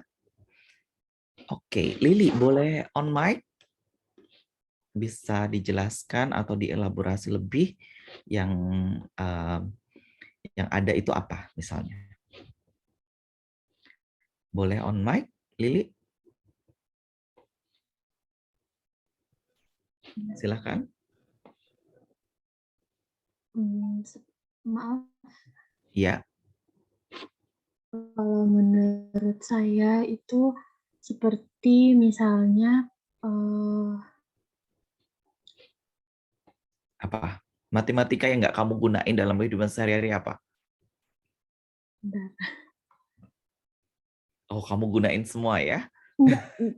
Oke, Lili boleh on mic? Bisa dijelaskan atau dielaborasi lebih yang ada itu apa misalnya? Boleh on mic, Lili? Silakan. Maaf, Ya. kalau menurut saya itu seperti misalnya Apa? Matematika yang nggak kamu gunain dalam kehidupan sehari-hari apa? bentar, Oh, kamu gunain semua ya?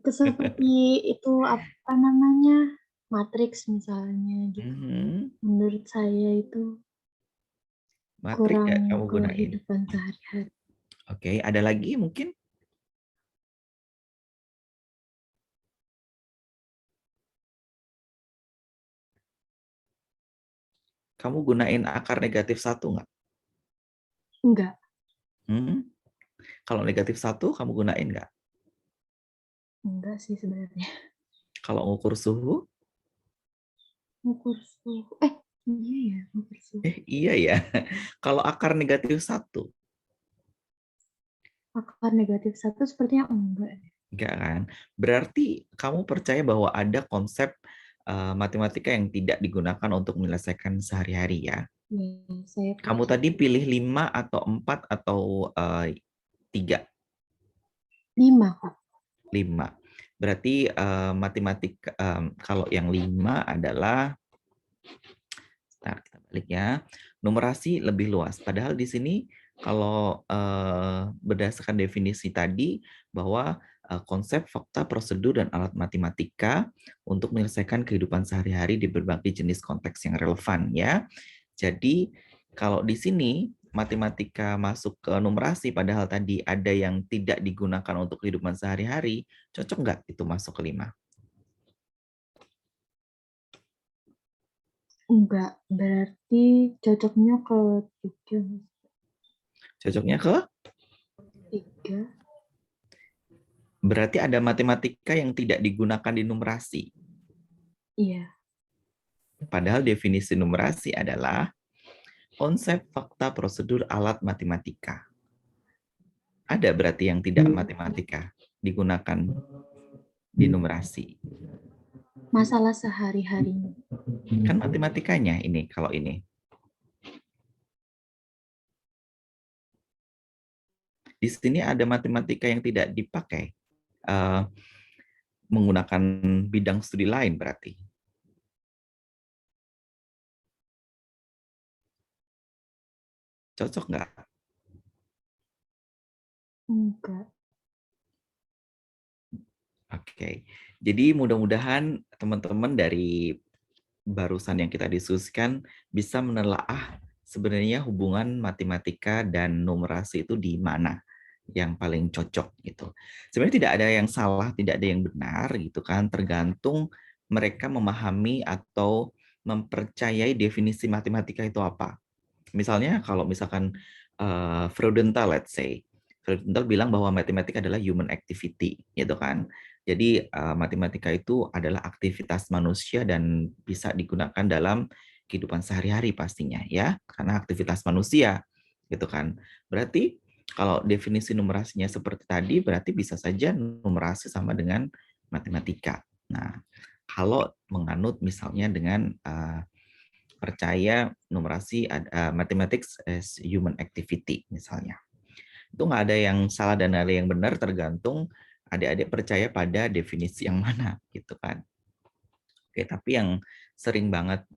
seperti itu apa namanya matriks misalnya gitu. Menurut saya itu Matrik nggak kamu kurang gunain? kehidupan sehari-hari. Oke, ada lagi mungkin? Kamu gunain akar negatif 1 nggak? Enggak, Kalau negatif 1 kamu gunain nggak? enggak sih sebenarnya. Kalau ngukur suhu? Ngukur suhu. Iya ya, ngukur suhu. Iya ya. Kalau akar negatif 1? Akar negatif 1 sepertinya enggak. Enggak kan? Berarti kamu percaya bahwa ada konsep matematika yang tidak digunakan untuk menyelesaikan sehari-hari ya? Ya, saya Kamu percaya. tadi pilih 5 atau 4 atau 3? 5, Kak. 5. Berarti matematika kalau yang 5 adalah, sebentar kita balik ya, numerasi lebih luas. Padahal di sini kalau berdasarkan definisi tadi bahwa konsep, fakta, prosedur, dan alat matematika untuk menyelesaikan kehidupan sehari-hari di berbagai jenis konteks yang relevan ya. Jadi kalau di sini matematika masuk ke numerasi padahal tadi ada yang tidak digunakan untuk kehidupan sehari-hari, cocok nggak itu masuk ke 5? Enggak, berarti cocoknya ke 3. Cocoknya ke? 3. Berarti ada matematika yang tidak digunakan di numerasi. Iya. Padahal definisi numerasi adalah konsep, fakta, prosedur, alat matematika. Ada berarti yang tidak matematika digunakan di numerasi. Masalah sehari-hari. Kan matematikanya ini kalau ini. Di sini ada matematika yang tidak dipakai menggunakan bidang studi lain berarti. Cocok nggak? Enggak. Oke, jadi mudah-mudahan teman-teman dari barusan yang kita diskusikan bisa menelaah sebenarnya hubungan matematika dan numerasi itu di mana yang paling cocok gitu. Sebenarnya tidak ada yang salah, tidak ada yang benar gitu kan, tergantung mereka memahami atau mempercayai definisi matematika itu apa. Misalnya kalau misalkan Freudenthal, let's say, Freudenthal bilang bahwa matematika adalah human activity, gitu kan. Jadi matematika itu adalah aktivitas manusia dan bisa digunakan dalam kehidupan sehari-hari pastinya, ya, karena aktivitas manusia, gitu kan. Berarti Kalau definisi numerasinya seperti tadi, berarti bisa saja numerasi sama dengan matematika. Nah, kalau menganut misalnya dengan percaya numerasi mathematics as human activity misalnya. Itu nggak ada yang salah dan nggak ada yang benar, tergantung adik-adik percaya pada definisi yang mana gitu kan. Oke, tapi yang sering banget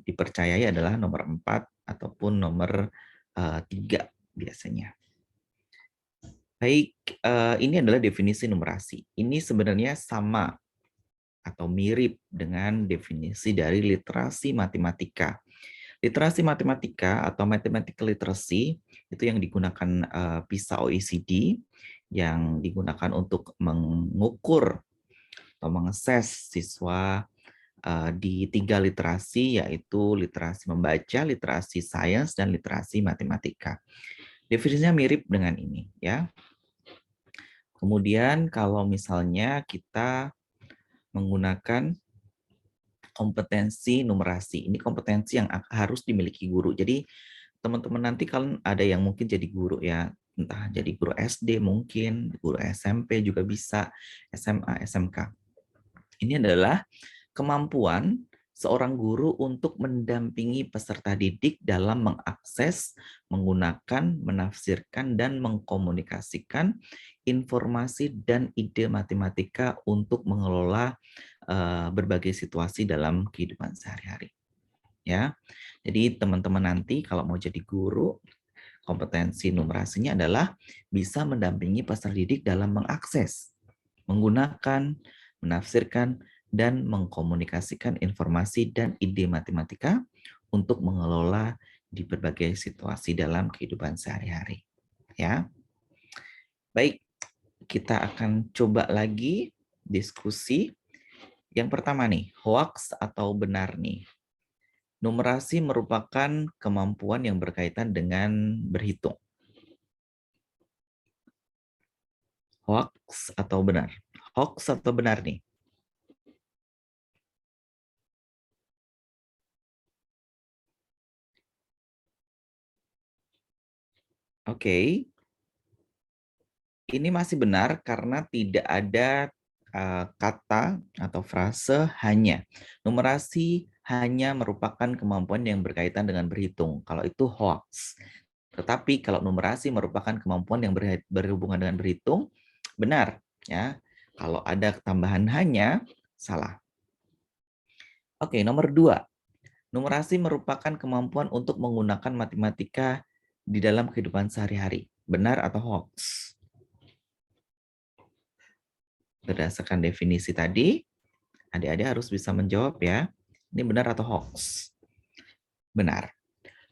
dipercayai adalah nomor 4 ataupun nomor 3 biasanya. Baik, ini adalah definisi numerasi. Ini sebenarnya sama atau mirip dengan definisi dari literasi matematika. Literasi matematika atau mathematical literacy itu yang digunakan PISA OECD, yang digunakan untuk mengukur atau mengakses siswa di 3 literasi, yaitu literasi membaca, literasi sains, dan literasi matematika. Definisinya mirip dengan ini, ya. Kemudian kalau misalnya kita menggunakan kompetensi numerasi, ini kompetensi yang harus dimiliki guru. Jadi teman-teman nanti kalau ada yang mungkin jadi guru ya, entah jadi guru SD mungkin, guru SMP juga bisa, SMA, SMK. Ini adalah kemampuan seorang guru untuk mendampingi peserta didik dalam mengakses, menggunakan, menafsirkan, dan mengkomunikasikan informasi dan ide matematika untuk mengelola berbagai situasi dalam kehidupan sehari-hari. Ya, jadi teman-teman nanti kalau mau jadi guru, kompetensi numerasinya adalah bisa mendampingi peserta didik dalam mengakses, menggunakan, menafsirkan, dan mengkomunikasikan informasi dan ide matematika untuk mengelola di berbagai situasi dalam kehidupan sehari-hari. Ya, baik, kita akan coba lagi diskusi. Yang pertama nih, hoax atau benar nih. Numerasi merupakan kemampuan yang berkaitan dengan berhitung. Hoax atau benar? Hoax atau benar nih? Oke. Ini masih benar karena tidak ada kata atau frase hanya. Numerasi hanya merupakan kemampuan yang berkaitan dengan berhitung. Kalau itu hoax. Tetapi kalau numerasi merupakan kemampuan yang berhubungan dengan berhitung, benar. Ya. Kalau ada tambahan hanya, salah. Oke, nomor 2. Numerasi merupakan kemampuan untuk menggunakan matematika di dalam kehidupan sehari-hari. Benar atau hoax? Berdasarkan definisi tadi, adik-adik harus bisa menjawab ya. Ini benar atau hoax? Benar.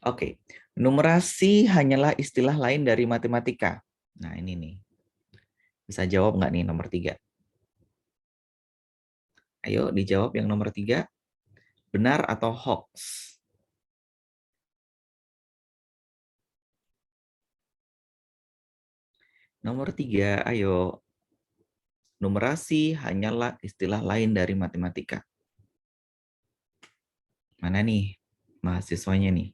Oke, numerasi hanyalah istilah lain dari matematika. Nah ini nih. Bisa jawab nggak nih nomor 3? Ayo dijawab yang nomor 3. Benar atau hoax? Nomor 3, ayo. Numerasi hanyalah istilah lain dari matematika. Mana nih mahasiswanya nih?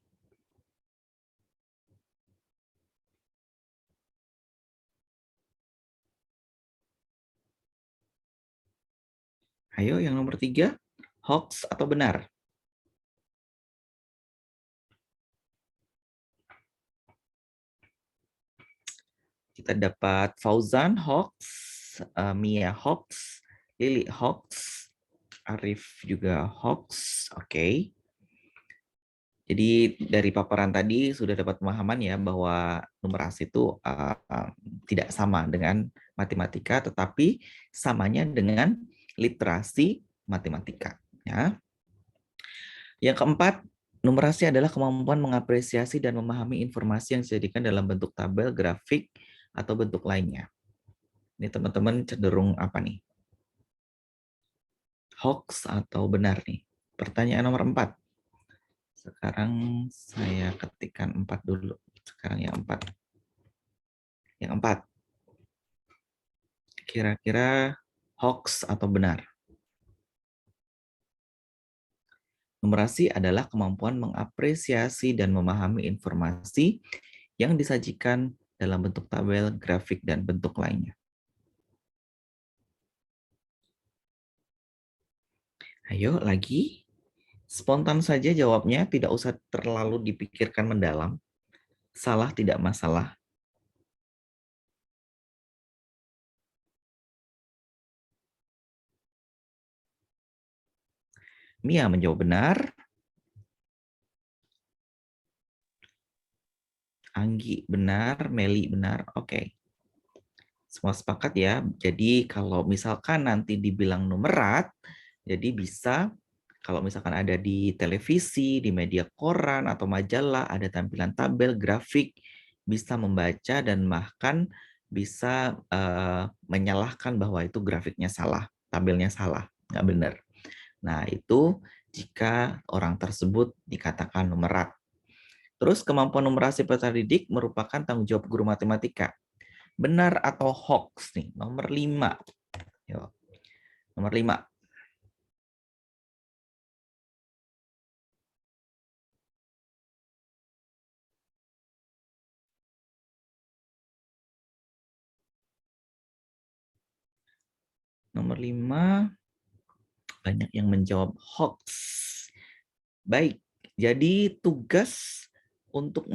Ayo yang nomor 3, hoax atau benar? Kita dapat Fauzan hoax, Mia hoax, Lili hoax, Arif juga hoax. Oke. Jadi dari paparan tadi sudah dapat pemahaman ya bahwa numerasi itu tidak sama dengan matematika, tetapi samanya dengan literasi matematika. Ya. Yang keempat, numerasi adalah kemampuan mengapresiasi dan memahami informasi yang disajikan dalam bentuk tabel, grafik, atau bentuk lainnya. Ini teman-teman cenderung apa nih? Hoax atau benar nih? Pertanyaan nomor 4. Sekarang saya ketikkan 4 dulu. Sekarang yang 4. Yang 4. Kira-kira hoax atau benar? Numerasi adalah kemampuan mengapresiasi dan memahami informasi yang disajikan dalam bentuk tabel, grafik, dan bentuk lainnya. Ayo lagi, spontan saja jawabnya, tidak usah terlalu dipikirkan mendalam. Salah tidak masalah. Mia menjawab benar. Anggi benar, Meli benar. Oke. Semua sepakat ya. Jadi kalau misalkan nanti dibilang numerat, jadi bisa kalau misalkan ada di televisi, di media koran atau majalah, ada tampilan tabel, grafik, bisa membaca dan bahkan bisa menyalahkan bahwa itu grafiknya salah, tabelnya salah, nggak benar. Nah, itu jika orang tersebut dikatakan numerat. Terus kemampuan numerasi peserta didik merupakan tanggung jawab guru matematika. Benar atau hoax nih? Nomor 5. Yuk. Nomor 5. Nomor 5. Banyak yang menjawab hoax. Baik, jadi tugas untuk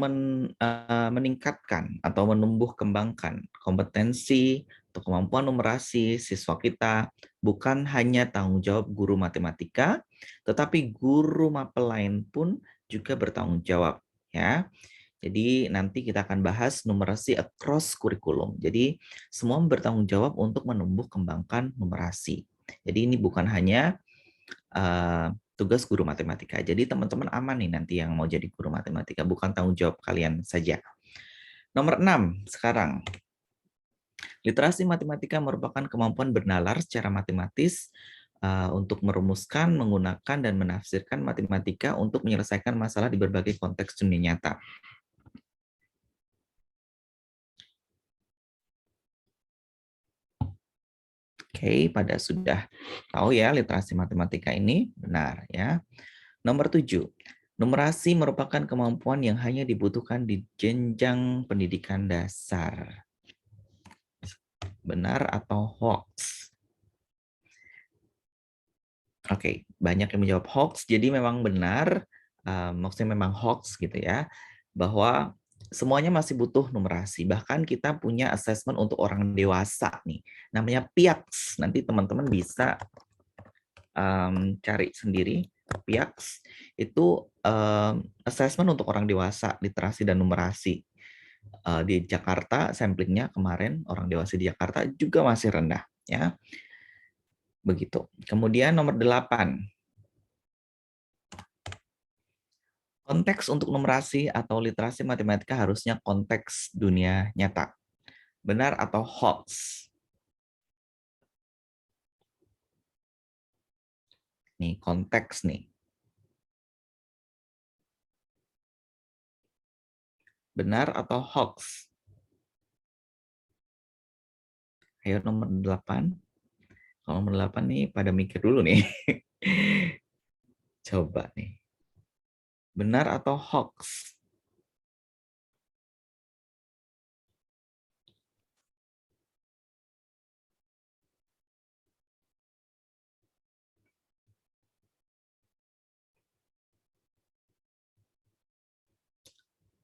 meningkatkan atau menumbuh kembangkan kompetensi atau kemampuan numerasi siswa kita bukan hanya tanggung jawab guru matematika, tetapi guru mapel lain pun juga bertanggung jawab, ya. Jadi nanti kita akan bahas numerasi across kurikulum. Jadi semua bertanggung jawab untuk menumbuh kembangkan numerasi. Jadi ini bukan hanya tugas guru matematika. Jadi teman-teman aman nih nanti yang mau jadi guru matematika, bukan tanggung jawab kalian saja. Nomor 6 sekarang. Literasi matematika merupakan kemampuan bernalar secara matematis untuk merumuskan, menggunakan, dan menafsirkan matematika untuk menyelesaikan masalah di berbagai konteks dunia nyata. Oke, pada sudah tahu ya literasi matematika ini benar ya. Nomor 7, numerasi merupakan kemampuan yang hanya dibutuhkan di jenjang pendidikan dasar. Benar atau hoax? Oke, banyak yang menjawab hoax, jadi memang benar, maksudnya memang hoax gitu ya, bahwa semuanya masih butuh numerasi. Bahkan kita punya assessment untuk orang dewasa nih, namanya PIAX. Nanti teman-teman bisa cari sendiri. PIAX itu assessment untuk orang dewasa, literasi dan numerasi. Di Jakarta, samplingnya kemarin orang dewasa di Jakarta juga masih rendah. Ya, begitu. Kemudian nomor 8. Konteks untuk numerasi atau literasi matematika harusnya konteks dunia nyata. Benar atau hoax? Nih, konteks nih. Benar atau hoax? Ayo nomor 8. Kalau nomor 8 nih pada mikir dulu nih. Coba nih. Benar atau hoax?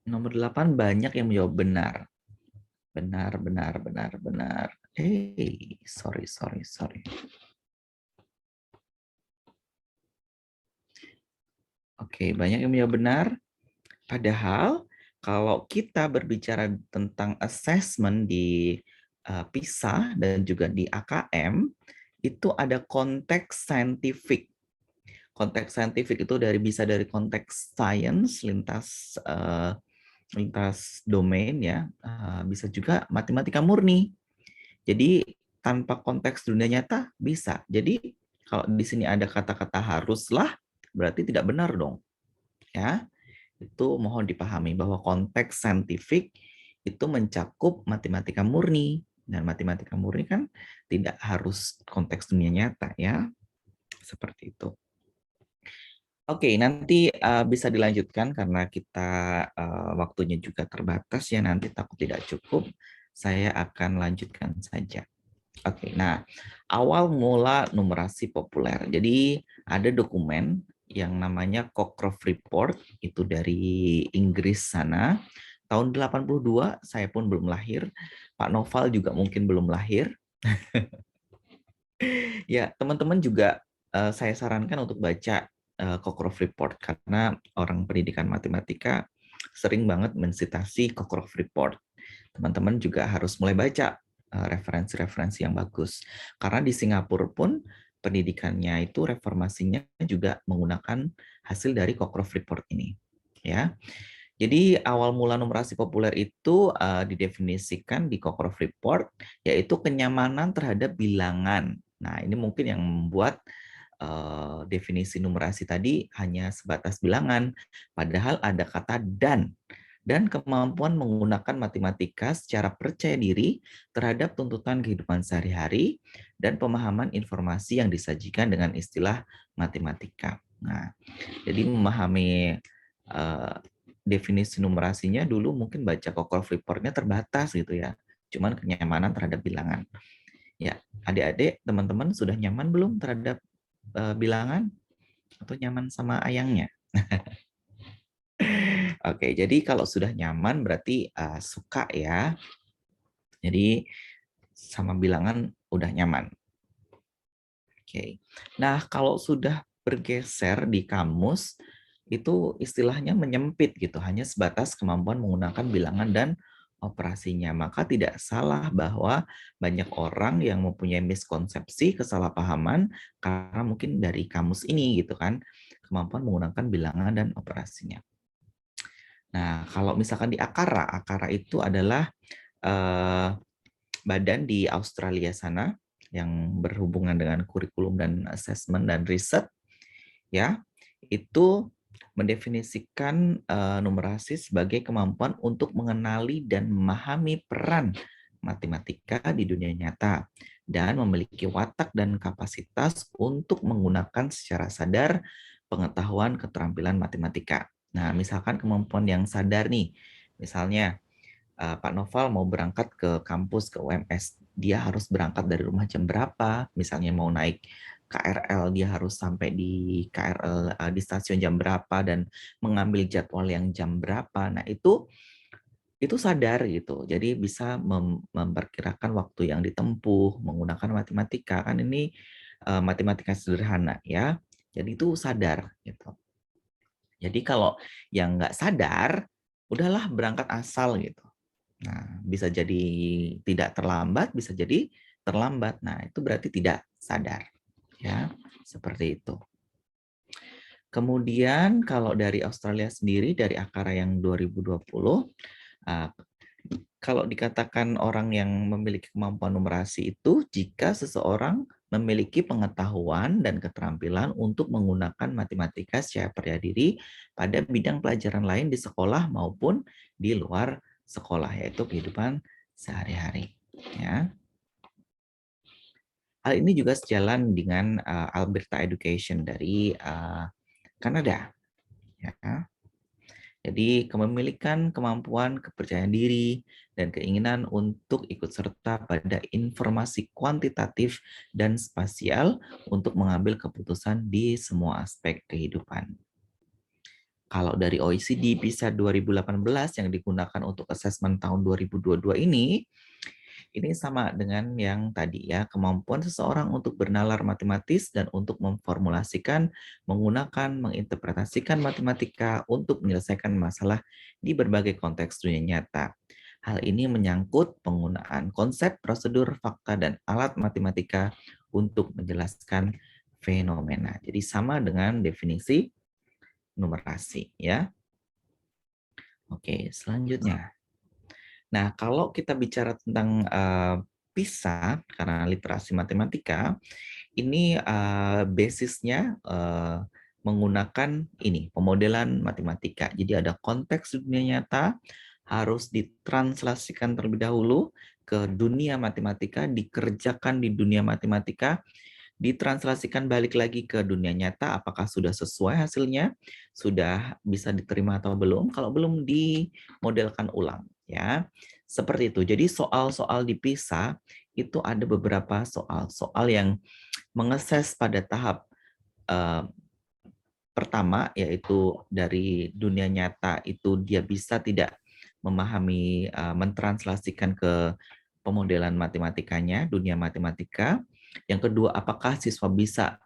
Nomor 8 banyak yang menjawab benar. Benar, benar, benar, benar. Sorry. Oke, banyak yang menjawab benar. Padahal kalau kita berbicara tentang assessment di PISA dan juga di AKM, itu ada konteks saintifik. Konteks saintifik itu bisa dari konteks science, lintas domain ya, bisa juga matematika murni. Jadi tanpa konteks dunia nyata bisa. Jadi kalau di sini ada kata-kata haruslah, berarti tidak benar dong. Ya, itu mohon dipahami bahwa konteks saintifik itu mencakup matematika murni. Dan matematika murni kan tidak harus konteks dunia nyata ya. Seperti itu. Oke, nanti bisa dilanjutkan karena kita waktunya juga terbatas ya, nanti takut tidak cukup. Saya akan lanjutkan saja. Oke, nah awal mula numerasi populer. Jadi ada dokumen yang namanya Cochrane Report, itu dari Inggris sana. Tahun 82, saya pun belum lahir. Pak Noval juga mungkin belum lahir. Ya, teman-teman juga saya sarankan untuk baca Cochrane Report karena orang pendidikan matematika sering banget mensitasi Cochrane Report. Teman-teman juga harus mulai baca referensi-referensi yang bagus. Karena di Singapura pun pendidikannya itu reformasinya juga menggunakan hasil dari Cochrane Report ini. Ya. Jadi awal mula numerasi populer itu didefinisikan di Cochrane Report yaitu kenyamanan terhadap bilangan. Nah, ini mungkin yang membuat definisi numerasi tadi hanya sebatas bilangan, padahal ada kata dan kemampuan menggunakan matematika secara percaya diri terhadap tuntutan kehidupan sehari-hari dan pemahaman informasi yang disajikan dengan istilah matematika. Nah, jadi memahami definisi numerasinya dulu mungkin baca Cochrane Report-nya terbatas gitu ya. Cuman kenyamanan terhadap bilangan. Ya, adik-adik, teman-teman sudah nyaman belum terhadap bilangan atau nyaman sama ayangnya? Oke, jadi kalau sudah nyaman berarti suka ya. Jadi sama bilangan udah nyaman. Oke. Nah, kalau sudah bergeser di kamus itu istilahnya menyempit gitu, hanya sebatas kemampuan menggunakan bilangan dan operasinya. Maka tidak salah bahwa banyak orang yang mempunyai miskonsepsi, kesalahpahaman karena mungkin dari kamus ini gitu kan, kemampuan menggunakan bilangan dan operasinya. Nah, kalau misalkan di Akara itu adalah badan di Australia sana yang berhubungan dengan kurikulum dan asesmen dan riset, ya, itu mendefinisikan numerasi sebagai kemampuan untuk mengenali dan memahami peran matematika di dunia nyata dan memiliki watak dan kapasitas untuk menggunakan secara sadar pengetahuan keterampilan matematika. Nah, misalkan kemampuan yang sadar nih, misalnya Pak Noval mau berangkat ke kampus, ke UMS, dia harus berangkat dari rumah jam berapa, misalnya mau naik KRL, dia harus sampai di KRL di stasiun jam berapa dan mengambil jadwal yang jam berapa. Nah, itu sadar gitu. Jadi bisa memperkirakan waktu yang ditempuh menggunakan matematika. Kan ini matematika sederhana ya. Jadi itu sadar gitu. Jadi kalau yang nggak sadar, udahlah berangkat asal gitu. Nah, bisa jadi tidak terlambat, bisa jadi terlambat. Nah, itu berarti tidak sadar. Ya, seperti itu. Kemudian kalau dari Australia sendiri, dari Akara yang 2020, kalau dikatakan orang yang memiliki kemampuan numerasi itu jika seseorang memiliki pengetahuan dan keterampilan untuk menggunakan matematika secara percaya diri pada bidang pelajaran lain di sekolah maupun di luar sekolah, yaitu kehidupan sehari-hari. Ya. Hal ini juga sejalan dengan Alberta Education dari Kanada. Ya. Jadi kepemilikan kemampuan, kepercayaan diri, dan keinginan untuk ikut serta pada informasi kuantitatif dan spasial untuk mengambil keputusan di semua aspek kehidupan. Kalau dari OECD PISA 2018 yang digunakan untuk asesmen tahun 2022 ini sama dengan yang tadi ya, kemampuan seseorang untuk bernalar matematis dan untuk memformulasikan, menggunakan, menginterpretasikan matematika untuk menyelesaikan masalah di berbagai konteks dunia nyata. Hal ini menyangkut penggunaan konsep, prosedur, fakta, dan alat matematika untuk menjelaskan fenomena. Jadi sama dengan definisi numerasi ya. Oke, selanjutnya. Nah, kalau kita bicara tentang PISA, karena literasi matematika, ini basisnya menggunakan ini, pemodelan matematika. Jadi ada konteks dunia nyata, harus ditranslasikan terlebih dahulu ke dunia matematika, dikerjakan di dunia matematika, ditranslasikan balik lagi ke dunia nyata, apakah sudah sesuai hasilnya, sudah bisa diterima atau belum. Kalau belum, dimodelkan ulang, ya. Seperti itu. Jadi soal-soal di PISA itu ada beberapa soal yang mengeses pada tahap pertama, yaitu dari dunia nyata itu dia bisa tidak memahami, mentranslasikan ke pemodelan matematikanya, dunia matematika. Yang kedua, apakah siswa bisa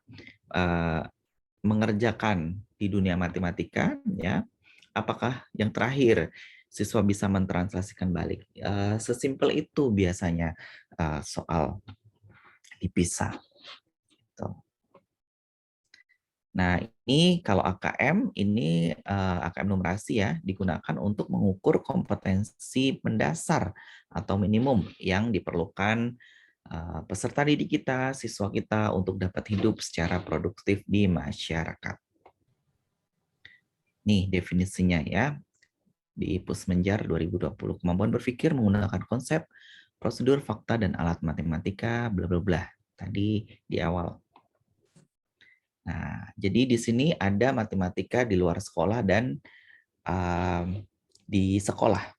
mengerjakan di dunia matematika, ya? Apakah yang terakhir siswa bisa mentranslasikan balik? Sesimpel itu biasanya soal di PISA. Nah, ini kalau AKM, ini AKM numerasi ya, digunakan untuk mengukur kompetensi mendasar atau minimum yang diperlukan peserta didik kita, siswa kita untuk dapat hidup secara produktif di masyarakat. Nih definisinya ya, di Pusmenjar 2020. Kemampuan berpikir menggunakan konsep, prosedur, fakta, dan alat matematika, bla bla bla. Tadi di awal. Nah, jadi di sini ada matematika di luar sekolah dan di sekolah.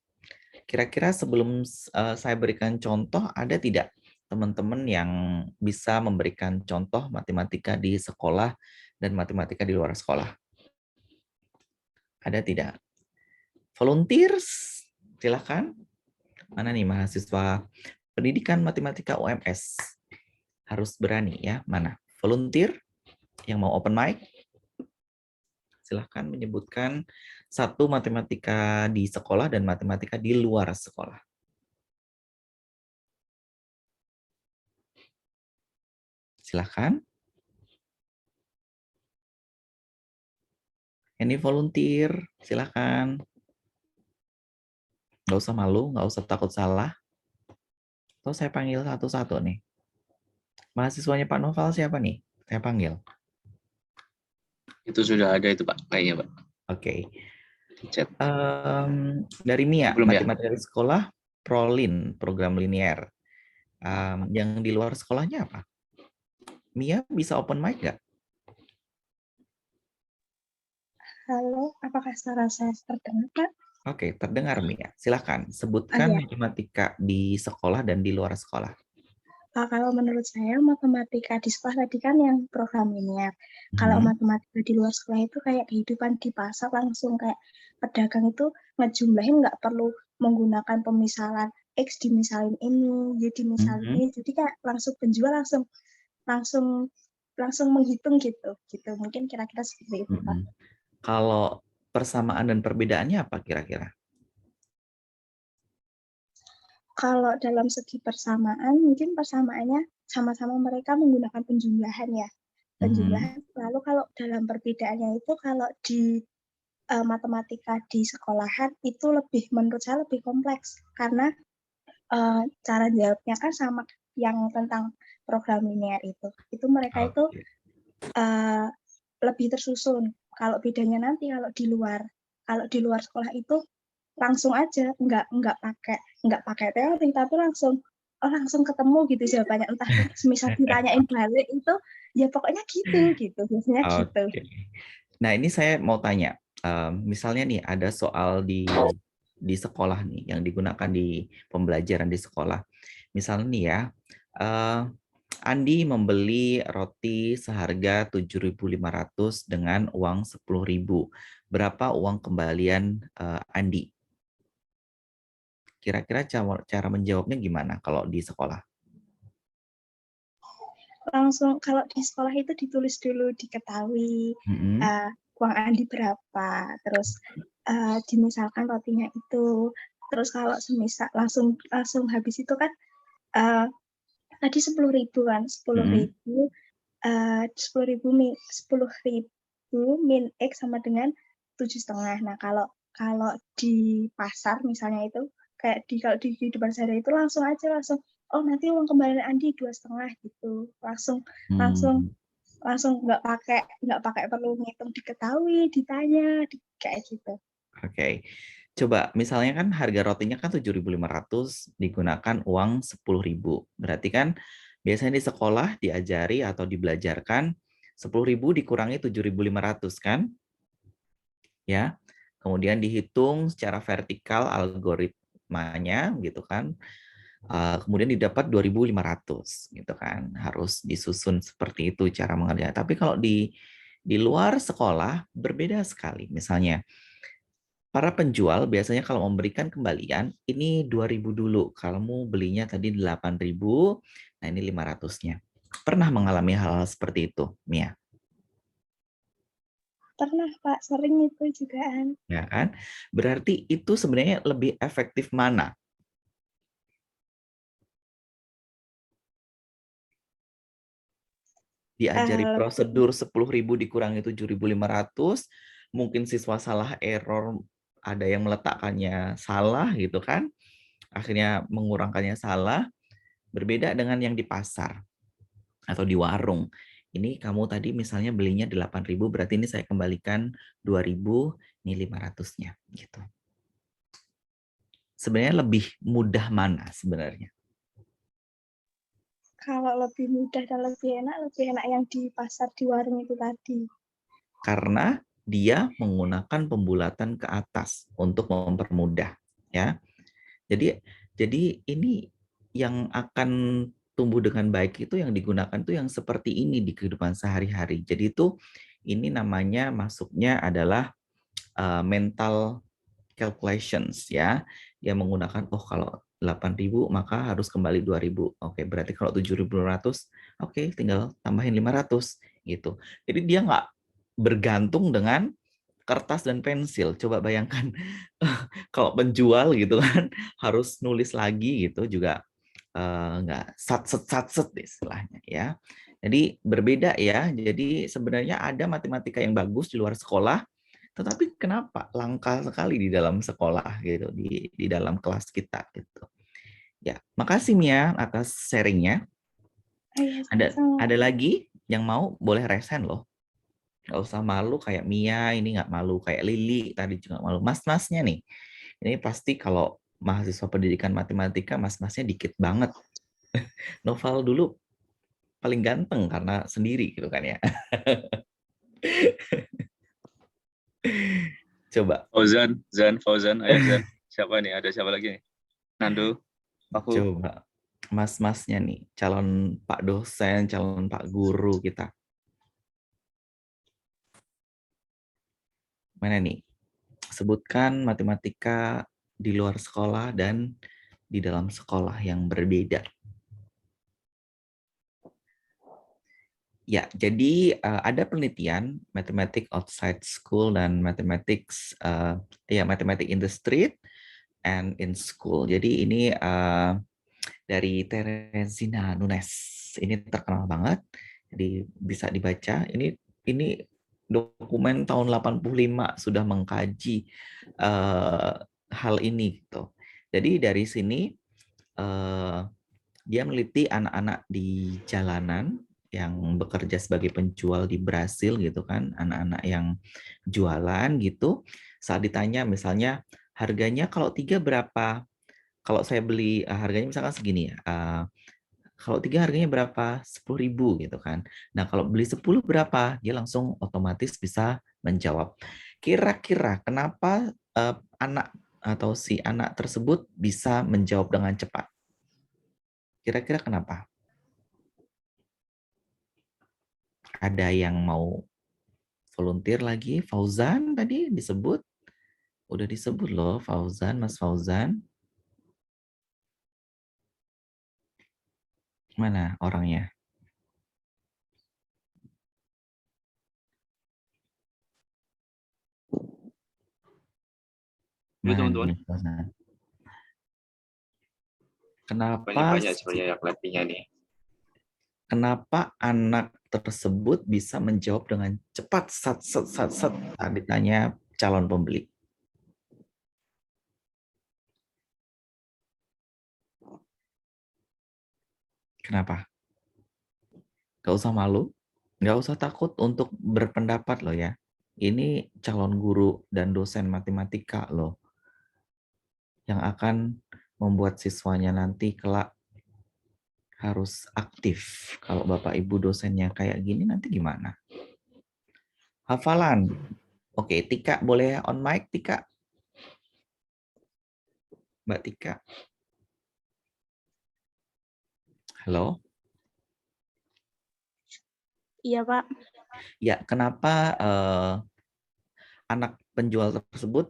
Kira-kira sebelum saya berikan contoh, ada tidak teman-teman yang bisa memberikan contoh matematika di sekolah dan matematika di luar sekolah? Ada tidak? Volunteers, silakan. Mana nih mahasiswa pendidikan matematika UMS? Harus berani ya, mana? Volunteer yang mau open mic? Silahkan menyebutkan satu matematika di sekolah dan matematika di luar sekolah. Silahkan. Any volunteer, silahkan. Nggak usah malu, nggak usah takut salah. Atau saya panggil satu-satu nih. Mahasiswanya Pak Noval siapa nih? Saya panggil. Itu sudah ada itu Pak, kayaknya Pak. Oke. Di chat. Dari Mia, Belum ya? matematika di sekolah, Prolin, program linier. Yang di luar sekolahnya apa? Mia bisa open mic nggak? Halo, apakah suara saya terdengar, Pak? Oke, terdengar Mia. Silahkan sebutkan Iya. matematika di sekolah dan di luar sekolah. Kalau menurut saya, matematika di sekolah tadi kan yang program linear. Kalau matematika di luar sekolah itu kayak kehidupan di pasar, langsung kayak pedagang itu ngejumlahin, nggak perlu menggunakan pemisalan X dimisalin ini, Y dimisalin ini. Jadi kayak langsung penjual langsung menghitung gitu. Mungkin kira-kira seperti itu, Pak. Kalau persamaan dan perbedaannya apa kira-kira? Kalau dalam segi persamaan, mungkin persamaannya sama-sama mereka menggunakan penjumlahan ya. Penjumlahan. Lalu kalau dalam perbedaannya itu kalau di matematika di sekolahan itu menurut saya lebih kompleks karena cara jawabnya kan sama yang tentang program linear itu. Itu mereka itu lebih tersusun. Kalau bedanya nanti kalau di luar sekolah itu langsung aja, nggak pakai teori, tapi langsung ketemu gitu jawabannya. Entah semisal ditanyain balik itu ya pokoknya gitu biasanya gitu. Nah ini saya mau tanya, misalnya nih ada soal di sekolah nih yang digunakan di pembelajaran di sekolah. Misalnya nih ya, Andi membeli roti seharga 7.500 dengan uang 10.000. Berapa uang kembalian Andi? Kira-kira cara menjawabnya gimana kalau di sekolah? Langsung kalau di sekolah itu ditulis dulu, diketahui uang Andi berapa, terus dimisalkan rotinya itu, terus kalau semisal langsung habis itu kan tadi 10.000 kan, 10.000 min X sama dengan 7,5. Nah kalau di pasar misalnya itu kayak kalau di kehidupan sehari itu langsung oh nanti uang kembalian Andi 2,5 gitu, langsung nggak pakai perlu ngitung, diketahui, ditanya kayak gitu. Oke. Coba misalnya kan harga rotinya kan 7.500 digunakan uang 10.000. Berarti kan Biasanya di sekolah diajari atau dibelajarkan 10.000 dikurangi 7.500 kan? Ya. Kemudian dihitung secara vertikal algoritmanya gitu kan. Kemudian didapat 2.500 gitu kan. Harus disusun seperti itu cara mengerjakan. Tapi kalau di luar sekolah berbeda sekali. Misalnya para penjual biasanya kalau memberikan kembalian ini 2.000 dulu. Kamu belinya tadi 8.000, nah ini 500-nya. Pernah mengalami hal seperti itu, Mia? Pernah Pak, sering itu juga kan. Ya kan? Berarti itu sebenarnya lebih efektif mana? Diajari prosedur 10.000 dikurangi 7.500, mungkin siswa salah error, ada yang meletakkannya salah gitu kan, akhirnya mengurangkannya salah, berbeda dengan yang di pasar atau di warung. Ini kamu tadi misalnya belinya 8.000, berarti ini saya kembalikan 2.000, ini 500-nya gitu. Sebenarnya lebih mudah mana sebenarnya? Kalau lebih mudah dan lebih enak yang di pasar, di warung itu tadi. Karena dia menggunakan pembulatan ke atas untuk mempermudah, ya. Jadi ini yang akan tumbuh dengan baik itu yang digunakan tuh yang seperti ini di kehidupan sehari-hari. Jadi itu ini namanya masuknya adalah mental calculations ya. Dia menggunakan kalau 8.000 maka harus kembali 2.000. Oke, berarti kalau 7.500, oke, tinggal tambahin 500 gitu. Jadi dia nggak bergantung dengan kertas dan pensil. Coba bayangkan kalau penjual gitu kan harus nulis lagi gitu juga nggak sat-set istilahnya ya. Jadi berbeda ya. Jadi sebenarnya ada matematika yang bagus di luar sekolah, tetapi kenapa langka sekali di dalam sekolah gitu, di dalam kelas kita gitu. Ya, makasih Mia atas sharingnya. Iya, Ada lagi yang mau boleh resen loh. Nggak usah malu kayak Mia, ini nggak malu kayak Lili tadi juga malu. Mas-masnya nih, ini pasti kalau mahasiswa pendidikan matematika mas-masnya dikit banget. Noval dulu paling ganteng karena sendiri gitu kan ya. Coba. Fauzan, ayo Zan. Siapa nih? Ada siapa lagi nih? Nandu, aku. Coba mas-masnya nih, calon Pak dosen, calon Pak guru kita. Mana nih? Sebutkan matematika di luar sekolah dan di dalam sekolah yang berbeda. Ya, jadi ada penelitian Mathematics Outside School dan Mathematics Mathematics in the Street and in School. Jadi ini dari Teresina Nunes. Ini terkenal banget. Jadi bisa dibaca. Ini dokumen tahun 85 sudah mengkaji hal ini gitu. Jadi dari sini dia meneliti anak-anak di jalanan yang bekerja sebagai penjual di Brasil gitu kan, anak-anak yang jualan gitu. Saat ditanya misalnya harganya kalau 3 berapa? Kalau saya beli harganya misalkan segini ya. Kalau 3 harganya berapa? 10.000 gitu kan. Nah, kalau beli 10 berapa? Dia langsung otomatis bisa menjawab. Kira-kira kenapa anak atau si anak tersebut bisa menjawab dengan cepat? Kira-kira kenapa? Ada yang mau volunteer lagi? Fauzan tadi disebut? Udah disebut loh Fauzan, Mas Fauzan. Mana orangnya? Yuk Mana teman-teman. nih Fauzan? Kenapa Banyak sebenarnya yang lebihnya nih. kenapa anak tersebut bisa menjawab dengan cepat saat ditanya calon pembeli? Kenapa? Gak usah malu, gak usah takut untuk berpendapat loh ya. Ini calon guru dan dosen matematika loh, yang akan membuat siswanya nanti kelak harus aktif. Kalau Bapak Ibu dosennya kayak gini nanti gimana? Hafalan. Oke, Tika boleh on mic, Tika? Mbak Tika. Halo? Iya, Pak. Ya, kenapa anak penjual tersebut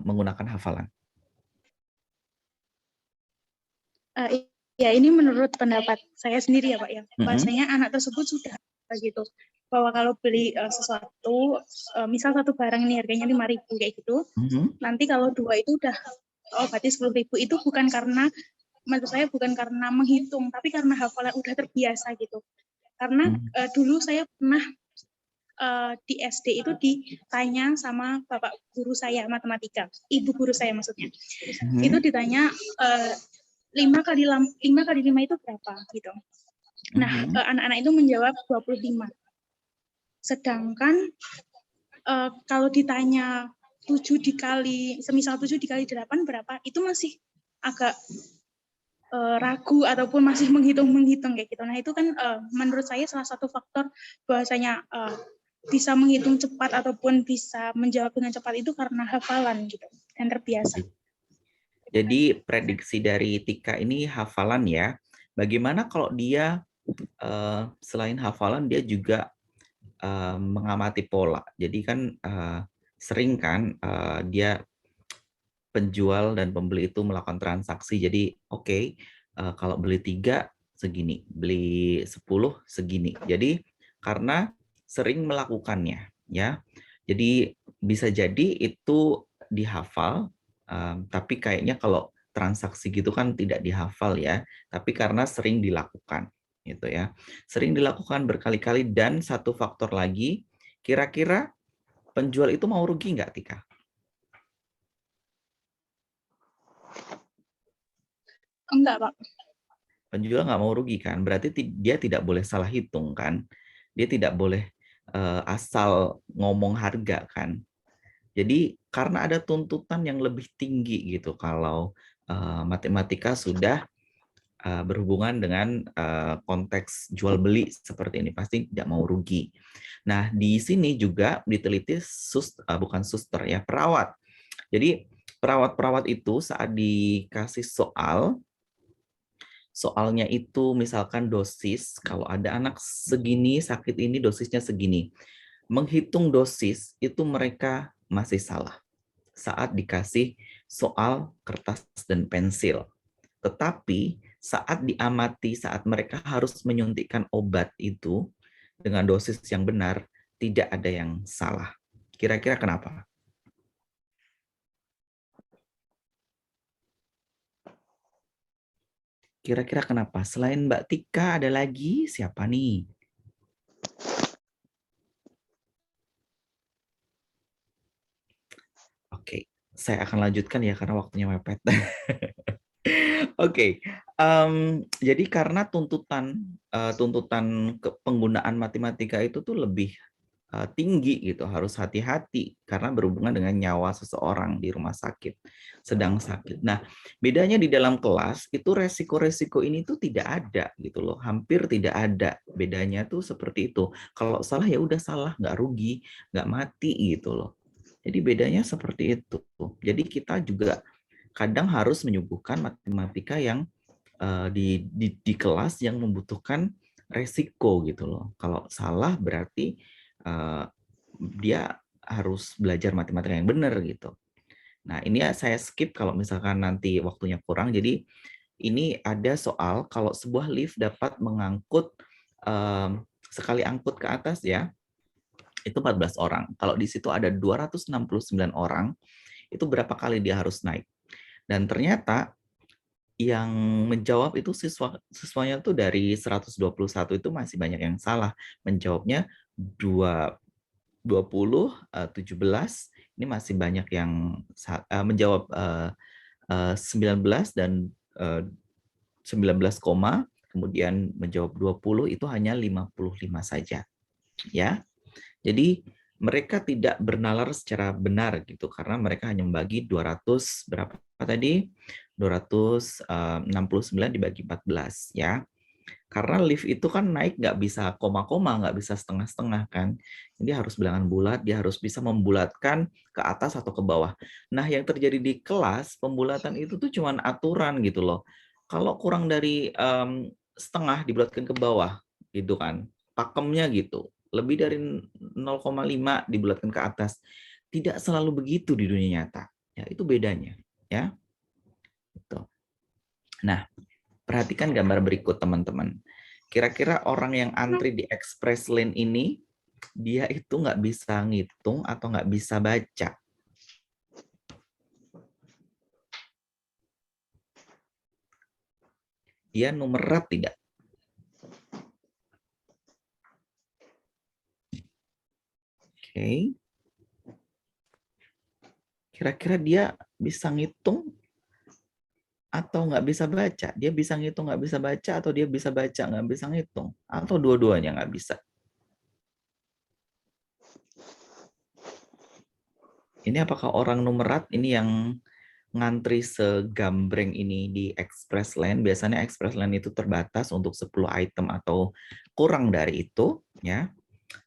menggunakan hafalan? Ya, ini menurut pendapat saya sendiri ya, Pak ya. Mm-mm. Bahasanya anak tersebut sudah gitu. Bahwa kalau beli sesuatu, misal satu barang ini harganya 5.000 kayak gitu, Mhm. nanti kalau dua itu udah berarti 10.000. Itu bukan karena, menurut saya bukan karena menghitung, tapi karena hafalan udah terbiasa gitu. Karena dulu saya pernah di SD itu ditanya sama bapak guru saya matematika, ibu guru saya maksudnya. Itu ditanya 5 kali 5 itu berapa gitu. Nah, anak-anak itu menjawab 25. Sedangkan kalau ditanya 7 dikali, semisal 7 dikali 8 berapa, itu masih agak ragu ataupun masih menghitung kayak gitu. Nah, itu kan menurut saya salah satu faktor bahwasanya bisa menghitung cepat ataupun bisa menjawab dengan cepat itu karena hafalan gitu dan terbiasa. Jadi prediksi dari Tika ini hafalan ya. Bagaimana kalau dia selain hafalan dia juga mengamati pola. Jadi kan sering kan dia penjual dan pembeli itu melakukan transaksi. Jadi oke, kalau beli 3 segini, beli 10 segini. Jadi karena sering melakukannya ya. Jadi bisa jadi itu dihafal, tapi kayaknya kalau transaksi gitu kan tidak dihafal ya, tapi karena sering dilakukan gitu ya. Sering dilakukan berkali-kali dan satu faktor lagi, kira-kira penjual itu mau rugi nggak, Tika? Enggak, Pak. Penjual nggak mau rugi kan, berarti dia tidak boleh salah hitung kan, dia tidak boleh asal ngomong harga kan. Jadi karena ada tuntutan yang lebih tinggi gitu kalau matematika sudah berhubungan dengan konteks jual beli seperti ini, pasti tidak mau rugi. Nah di sini juga diteliti bukan suster ya, perawat. Jadi perawat-perawat itu saat dikasih soalnya itu misalkan dosis, kalau ada anak segini sakit ini dosisnya segini. Menghitung dosis itu mereka masih salah saat dikasih soal kertas dan pensil. Tetapi saat diamati, saat mereka harus menyuntikkan obat itu dengan dosis yang benar, tidak ada yang salah. Kira-kira kenapa? Kira-kira kenapa? Selain Mbak Tika, ada lagi siapa nih? Oke, saya akan lanjutkan ya karena waktunya mepet. Oke, jadi karena tuntutan penggunaan matematika itu tuh lebih tinggi gitu, harus hati-hati karena berhubungan dengan nyawa seseorang di rumah sakit sedang sakit. Nah, bedanya di dalam kelas itu resiko-resiko ini tuh tidak ada gitu loh, hampir tidak ada. Bedanya tuh seperti itu. Kalau salah ya udah salah, nggak rugi, nggak mati gitu loh. Jadi bedanya seperti itu. Jadi kita juga kadang harus menyuguhkan matematika yang di kelas yang membutuhkan resiko gitu loh. Kalau salah berarti dia harus belajar matematika yang benar gitu. Nah ini ya saya skip kalau misalkan nanti waktunya kurang. Jadi ini ada soal kalau sebuah lift dapat mengangkut sekali angkut ke atas ya, itu 14 orang. Kalau di situ ada 269 orang, itu berapa kali dia harus naik? Dan ternyata yang menjawab itu siswanya tuh dari 121 itu masih banyak yang salah. Menjawabnya 20, 17, ini masih banyak yang menjawab 19 dan 19, kemudian menjawab 20 itu hanya 55 saja. Ya. Jadi mereka tidak bernalar secara benar gitu karena mereka hanya membagi 200 berapa tadi? 269 dibagi 14 ya. Karena lift itu kan naik nggak bisa koma-koma, nggak bisa setengah-setengah kan. Jadi harus bilangan bulat, dia harus bisa membulatkan ke atas atau ke bawah. Nah, yang terjadi di kelas, pembulatan itu tuh cuman aturan gitu loh. Kalau kurang dari setengah dibulatkan ke bawah gitu kan, pakemnya gitu. Lebih dari 0,5 dibulatkan ke atas. Tidak selalu begitu di dunia nyata. Ya, itu bedanya ya. Gitu. Nah, perhatikan gambar berikut teman-teman. Kira-kira orang yang antri di express lane ini, dia itu nggak bisa ngitung atau nggak bisa baca. Dia numerat tidak? Oke. Kira-kira dia bisa ngitung atau nggak bisa baca? Dia bisa ngitung nggak bisa baca atau dia bisa baca nggak bisa ngitung? Atau dua-duanya nggak bisa? Ini apakah orang numerat ini yang ngantri segambreng ini di express lane? Biasanya express lane itu terbatas untuk 10 item atau kurang dari itu, ya.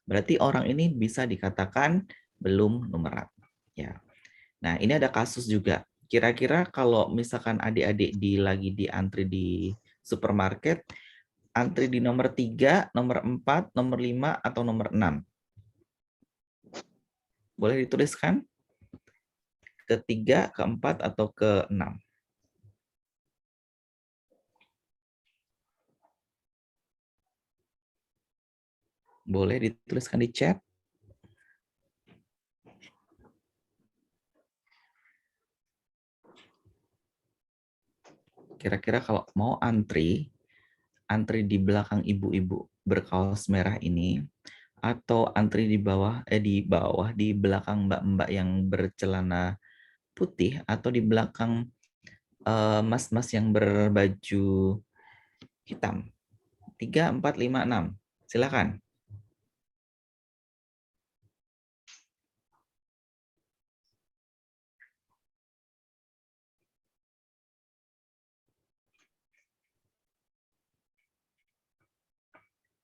Berarti orang ini bisa dikatakan belum numerat, ya. Nah, ini ada kasus juga. Kira-kira kalau misalkan adik-adik lagi di antri di supermarket, antri di nomor 3, nomor 4, nomor 5, atau nomor 6? Boleh dituliskan? Ke-3, ke-4, atau ke-6? Boleh dituliskan di chat? Kira-kira kalau mau antri di belakang ibu-ibu berkaos merah ini, atau antri di bawah di belakang mbak-mbak yang bercelana putih, atau di belakang mas-mas yang berbaju hitam. 3, 4, 5, 6. Silakan.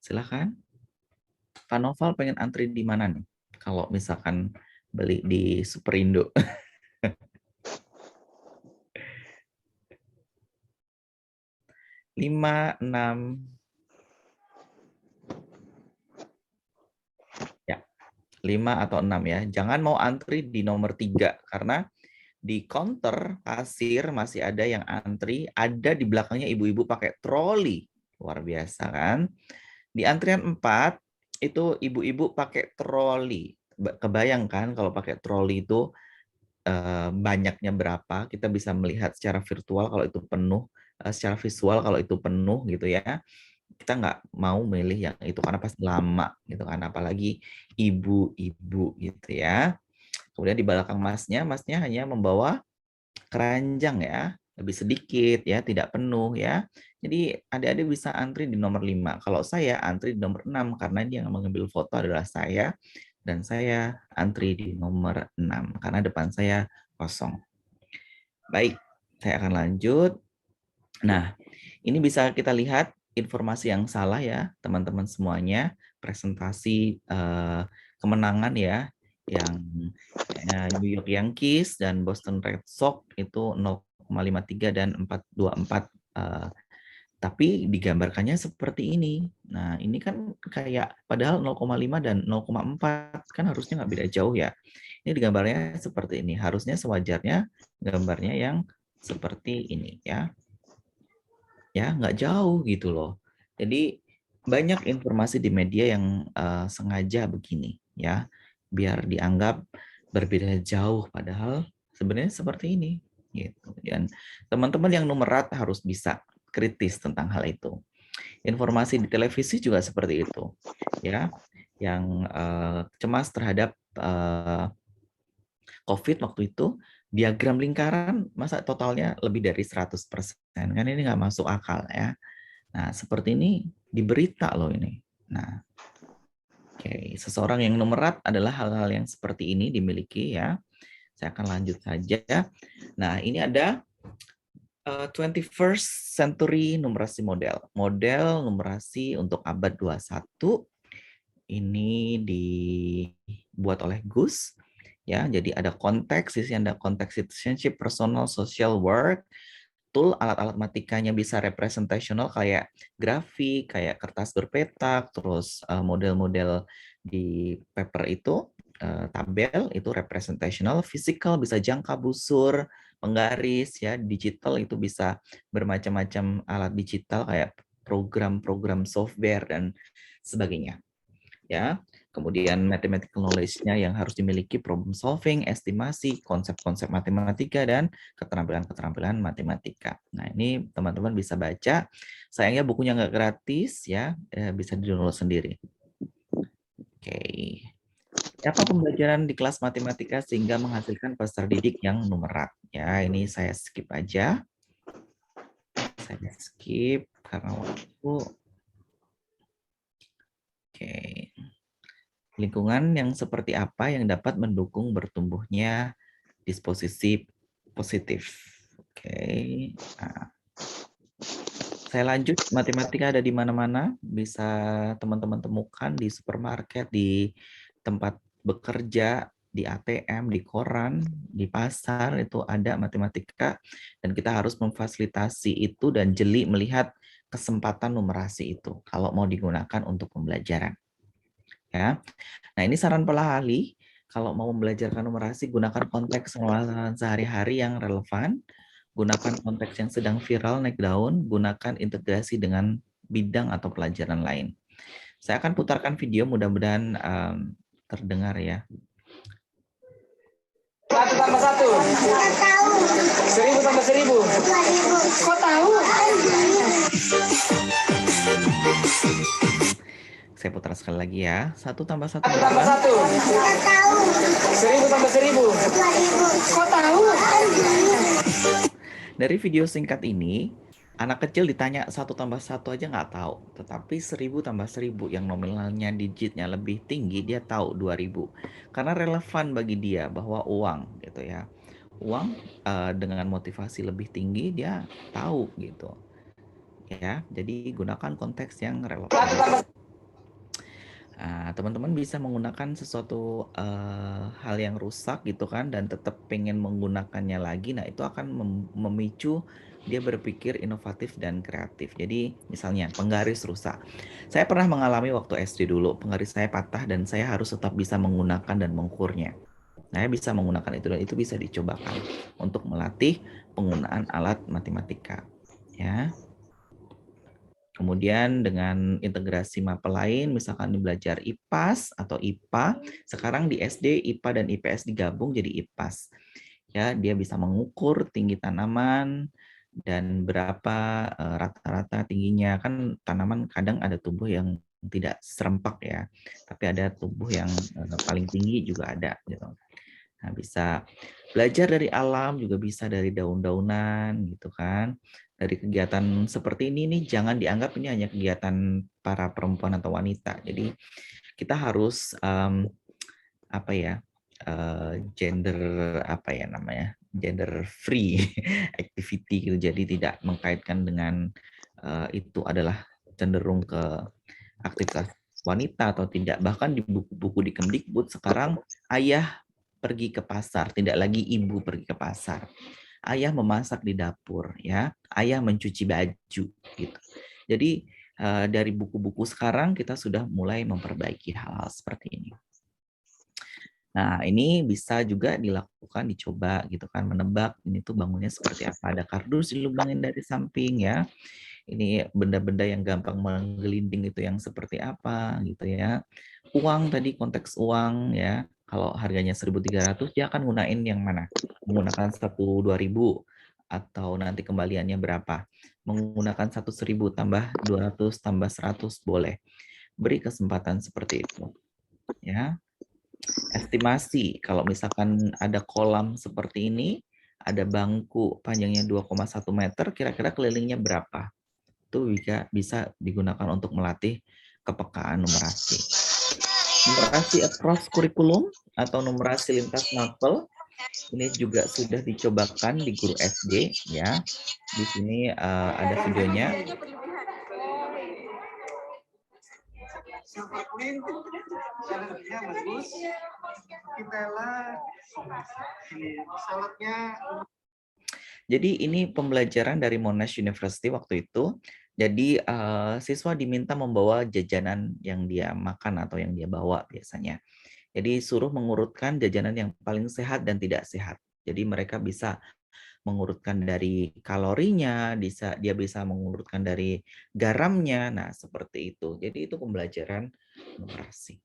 Silakan. Pak Noval pengen antri di mana nih? Kalau misalkan beli di Superindo. 5, 6. Ya, 5 atau 6 ya. Jangan mau antri di nomor 3 karena di counter kasir masih ada yang antri, ada di belakangnya ibu-ibu pakai troli. Luar biasa kan? Di antrian 4 itu ibu-ibu pakai troli. Kebayangkan kalau pakai troli itu banyaknya berapa, kita bisa melihat secara virtual kalau itu penuh, secara visual kalau itu penuh gitu ya. Kita nggak mau milih yang itu karena pasti lama gitu kan, apalagi ibu-ibu gitu ya. Kemudian di belakang masnya hanya membawa keranjang ya, lebih sedikit ya, tidak penuh ya. Jadi adik-adik bisa antri di nomor 5. Kalau saya antri di nomor 6 karena dia yang mengambil foto adalah saya, dan saya antri di nomor 6 karena depan saya kosong. Baik, saya akan lanjut. Nah, ini bisa kita lihat informasi yang salah ya, teman-teman semuanya. Presentasi kemenangan ya, yang New York Yankees dan Boston Red Sox itu 0,53 dan 424. Tapi digambarkannya seperti ini. Nah, ini kan kayak padahal 0,5 dan 0,4 kan harusnya nggak beda jauh ya. Ini digambarnya seperti ini. Harusnya sewajarnya gambarnya yang seperti ini ya. Ya, nggak jauh gitu loh. Jadi banyak informasi di media yang sengaja begini ya, biar dianggap berbeda jauh padahal sebenarnya seperti ini gitu. Dan teman-teman yang numerat harus bisa kritis tentang hal itu. Informasi di televisi juga seperti itu ya, yang cemas terhadap COVID waktu itu, diagram lingkaran masa totalnya lebih dari 100%, kan ini nggak masuk akal ya. Nah, seperti ini di berita loh ini. Nah, oke, seseorang yang numerat adalah hal-hal yang seperti ini dimiliki ya. Saya akan lanjut saja. Nah, ini ada 21st century numerasi model. Model numerasi untuk abad 21 ini dibuat oleh Gus. Ya, jadi ada konteks, di sini ada konteks citizenship, personal, social work, tool, alat-alat matikanya bisa representational kayak grafik, kayak kertas berpetak, terus model-model di paper itu, tabel itu representational, physical bisa jangka busur, penggaris, ya, digital itu bisa bermacam-macam alat digital kayak program-program software dan sebagainya. Ya, kemudian mathematical knowledge-nya yang harus dimiliki problem solving, estimasi, konsep-konsep matematika, dan keterampilan-keterampilan matematika. Nah, ini teman-teman bisa baca. Sayangnya bukunya nggak gratis, ya, bisa di-download sendiri. Oke. Apa pembelajaran di kelas matematika sehingga menghasilkan peserta didik yang numerat? Ya, ini saya skip aja. Saya skip karena waktu. Oke. Lingkungan yang seperti apa yang dapat mendukung bertumbuhnya disposisi positif. Oke. Nah, saya lanjut, matematika ada di mana-mana, bisa teman-teman temukan di supermarket, di tempat bekerja, di ATM, di koran, di pasar, itu ada matematika, dan kita harus memfasilitasi itu dan jeli melihat kesempatan numerasi itu kalau mau digunakan untuk pembelajaran. Ya. Nah, ini saran pola ahli, kalau mau membelajarkan numerasi, gunakan konteks pengenalan sehari-hari yang relevan, gunakan konteks yang sedang viral naik daun, gunakan integrasi dengan bidang atau pelajaran lain. Saya akan putarkan video, mudah-mudahan terdengar ya. 1 tambah 1. 1000 tambah 1000. Kok tahu? Saya putar sekali lagi ya. 1 tambah 1. 1 tambah 1. 1000 tambah 1000. Kok tahu? Dari video singkat ini, anak kecil ditanya 1 tambah 1 aja nggak tahu. Tetapi 1000 tambah 1000 yang nominalnya digitnya lebih tinggi, dia tahu 2000. Karena relevan bagi dia bahwa uang gitu ya. Uang dengan motivasi lebih tinggi, dia tahu gitu. Ya, jadi gunakan konteks yang relevan. Teman-teman bisa menggunakan sesuatu hal yang rusak gitu kan dan tetap pengen menggunakannya lagi. Nah, itu akan memicu dia berpikir inovatif dan kreatif. Jadi misalnya penggaris rusak. Saya pernah mengalami waktu SD dulu, penggaris saya patah dan saya harus tetap bisa menggunakan dan mengukurnya. Saya bisa menggunakan itu dan itu bisa dicobakan untuk melatih penggunaan alat matematika. Ya. Kemudian dengan integrasi mapel lain, misalkan belajar IPAS atau IPA, sekarang di SD IPA dan IPS digabung jadi IPAS. Ya, dia bisa mengukur tinggi tanaman dan berapa rata-rata tingginya. Kan tanaman kadang ada tumbuh yang tidak serempak ya, tapi ada tumbuh yang paling tinggi juga ada gitu. Nah, bisa belajar dari alam, juga bisa dari daun-daunan gitu kan. Dari kegiatan seperti ini nih, jangan dianggap ini hanya kegiatan para perempuan atau wanita. Jadi kita harus gender free activity gitu. Jadi tidak mengkaitkan dengan itu adalah cenderung ke aktivitas wanita atau tidak. Bahkan di buku-buku di Kemdikbud sekarang ayah pergi ke pasar, tidak lagi ibu pergi ke pasar. Ayah memasak di dapur, ya. Ayah mencuci baju, gitu. Jadi dari buku-buku sekarang kita sudah mulai memperbaiki hal-hal seperti ini. Nah, ini bisa juga dilakukan, dicoba gitu kan, menebak ini tuh bangunnya seperti apa. Ada kardus dilubangin dari samping ya. Ini benda-benda yang gampang menggelinding itu yang seperti apa gitu ya. Uang tadi, konteks uang ya. Kalau harganya 1.300 dia akan gunain yang mana? Menggunakan 1.000, 2.000 atau nanti kembaliannya berapa? Menggunakan 1.000 tambah 200 tambah 100 boleh. Beri kesempatan seperti itu. Ya. Estimasi kalau misalkan ada kolam seperti ini, ada bangku panjangnya 2,1 meter, kira-kira kelilingnya berapa? Itu bisa digunakan untuk melatih kepekaan numerasi. Numerasi across kurikulum atau numerasi lintas mapel Ini juga sudah dicobakan di guru SD ya. Di sini ada videonya. Saladnya bagus. Kita ini saladnya. Jadi ini pembelajaran dari Monash University waktu itu. Jadi siswa diminta membawa jajanan yang dia makan atau yang dia bawa biasanya. Jadi suruh mengurutkan jajanan yang paling sehat dan tidak sehat. Jadi mereka bisa mengurutkan dari kalorinya, dia bisa mengurutkan dari garamnya. Nah, seperti itu. Jadi itu pembelajaran numerasi.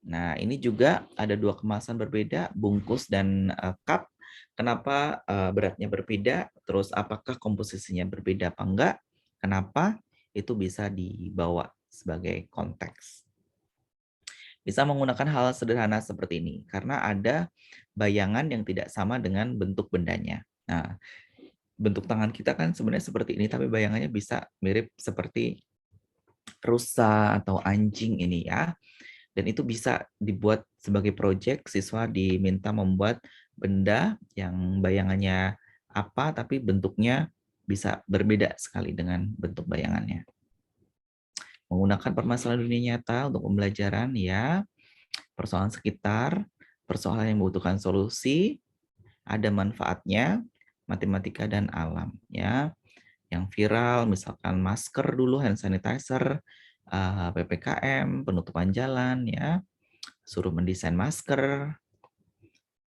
Nah, ini juga ada 2 kemasan berbeda, bungkus dan cup. Kenapa beratnya berbeda? Terus apakah komposisinya berbeda apa enggak? Kenapa? Itu bisa dibawa sebagai konteks. Bisa menggunakan hal sederhana seperti ini, karena ada bayangan yang tidak sama dengan bentuk bendanya. Nah, bentuk tangan kita kan sebenarnya seperti ini, tapi bayangannya bisa mirip seperti rusa atau anjing ini ya. Dan itu bisa dibuat sebagai proyek, siswa diminta membuat benda yang bayangannya apa, tapi bentuknya bisa berbeda sekali dengan bentuk bayangannya. Menggunakan permasalahan dunia nyata untuk pembelajaran ya, persoalan sekitar, persoalan yang membutuhkan solusi, ada manfaatnya, matematika dan alam ya. Yang viral misalkan masker dulu, hand sanitizer, PPKM, penutupan jalan ya, suruh mendesain masker,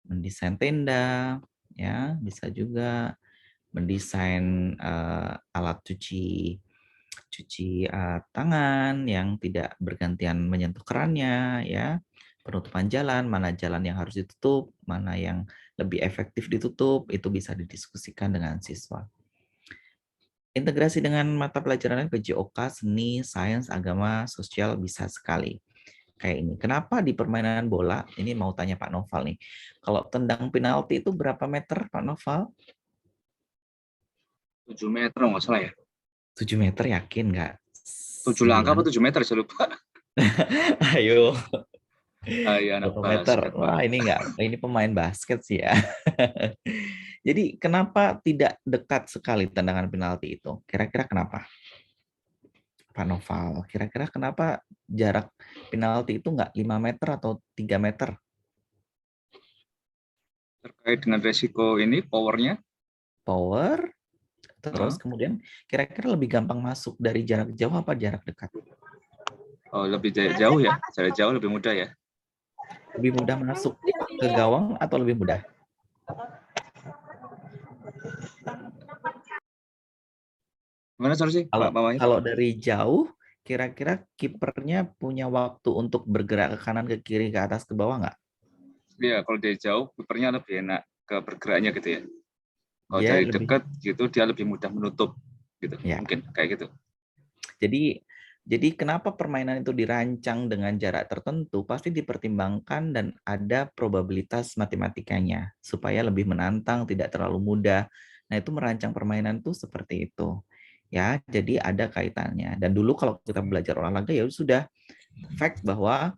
mendesain tenda ya, bisa juga mendesain alat cuci tangan yang tidak bergantian menyentuh kerannya ya, penutupan jalan, mana jalan yang harus ditutup, mana yang lebih efektif ditutup, itu bisa didiskusikan dengan siswa. Integrasi dengan mata pelajaran PJOK, seni, sains, agama, sosial bisa sekali. Kayak ini. Kenapa di permainan bola, ini mau tanya Pak Noval nih, kalau tendang penalti itu berapa meter Pak Noval? 7 meter nggak salah ya. 7 meter yakin nggak? 7 langkah apa 7 meter saya lupa. Ayo. Iya, anak 1 meter. basket, Pak. Wah, ini pemain basket sih ya. Jadi kenapa tidak dekat sekali tendangan penalti itu? Kira-kira kenapa? Pak Noval, kira-kira kenapa jarak penalti itu nggak 5 meter atau 3 meter? Terkait dengan resiko ini, powernya? Power, terus kemudian kira-kira lebih gampang masuk dari jarak jauh apa jarak dekat? Oh, lebih jauh ya? Jarak jauh lebih mudah ya? Lebih mudah masuk ke gawang atau lebih mudah? Gimana solusi? Kalau dari jauh, kira-kira kipernya punya waktu untuk bergerak ke kanan, ke kiri, ke atas, ke bawah nggak? Iya, kalau dari jauh, kipernya lebih enak ke bergeraknya gitu ya. Kalau Dia dari lebih dekat gitu, dia lebih mudah menutup gitu. Ya. Mungkin kayak gitu. Jadi kenapa permainan itu dirancang dengan jarak tertentu, pasti dipertimbangkan dan ada probabilitas matematikanya supaya lebih menantang, tidak terlalu mudah. Nah, itu merancang permainan tuh seperti itu. Ya, jadi ada kaitannya. Dan dulu kalau kita belajar olahraga ya sudah fact bahwa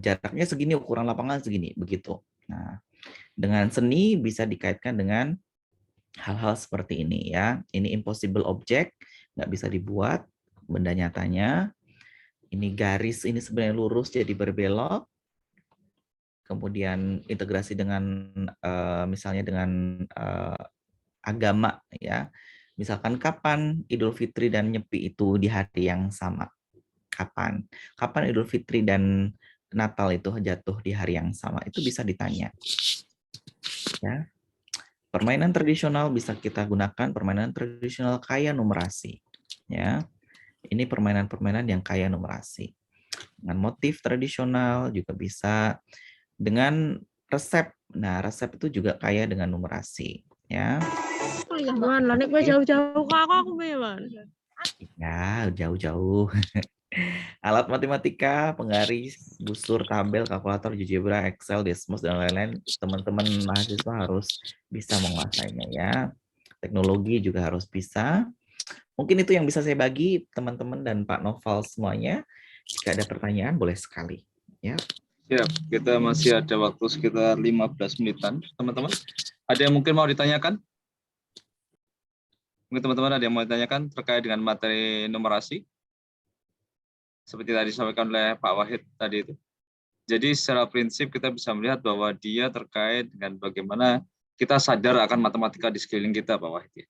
jaraknya segini, ukuran lapangan segini, begitu. Nah, dengan seni bisa dikaitkan dengan hal-hal seperti ini ya. Ini impossible object, nggak bisa dibuat benda nyatanya. Ini garis ini sebenarnya lurus jadi berbelok. Kemudian integrasi dengan misalnya dengan agama ya. Misalkan kapan Idul Fitri dan Nyepi itu di hari yang sama? Kapan? Kapan Idul Fitri dan Natal itu jatuh di hari yang sama? Itu bisa ditanya. Ya. Permainan tradisional bisa kita gunakan, permainan tradisional kaya numerasi. Ya. Ini permainan-permainan yang kaya numerasi. Dengan motif tradisional juga bisa, dengan resep. Nah, resep itu juga kaya dengan numerasi, ya. Lah nek kowe jauh-jauh kok aku piye, Man? Ya, jauh-jauh. Alat matematika, penggaris, busur, tabel, kalkulator, GeoGebra, Excel, Desmos, dan lain-lain, teman-teman mahasiswa harus bisa menguasainya ya. Teknologi juga harus bisa. Mungkin itu yang bisa saya bagi teman-teman dan Pak Noval semuanya. Jika ada pertanyaan boleh sekali. Ya. Ya, kita masih ada waktu sekitar 15 menitan, teman-teman. Ada yang mungkin mau ditanyakan? Mungkin teman-teman ada yang mau ditanyakan terkait dengan materi numerasi? Seperti tadi disampaikan oleh Pak Wahid tadi itu. Jadi secara prinsip kita bisa melihat bahwa dia terkait dengan bagaimana kita sadar akan matematika di sekeliling kita, Pak Wahid.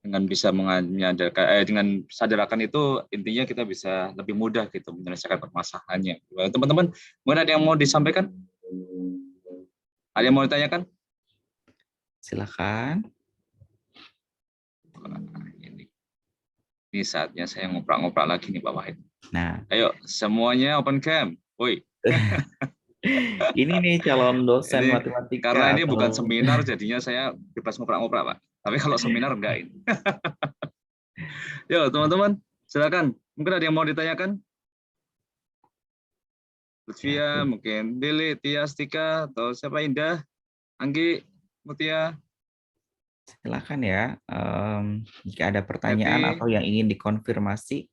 Dengan bisa menyadarkan, dengan sadar akan itu intinya kita bisa lebih mudah gitu menyelesaikan permasalahannya. Teman-teman, mungkin ada yang mau disampaikan? Ada yang mau ditanyakan? Silakan. Ini saatnya saya ngoprek-ngoprek lagi nih Pak Wahid. Nah, ayo semuanya open cam. Woi. ini nih calon dosen Ini, matematika. karena ini atau... bukan seminar, jadinya saya bebas ngoprek-ngoprek, Pak. Tapi kalau seminar enggak ini. Yo, teman-teman, silakan. Mungkin ada yang mau ditanyakan? Lutfia, mungkin Dili, Tia, Stika, atau siapa Indah, Anggi, Mutia. Silakan ya. Jika ada pertanyaan Happy, atau yang ingin dikonfirmasi.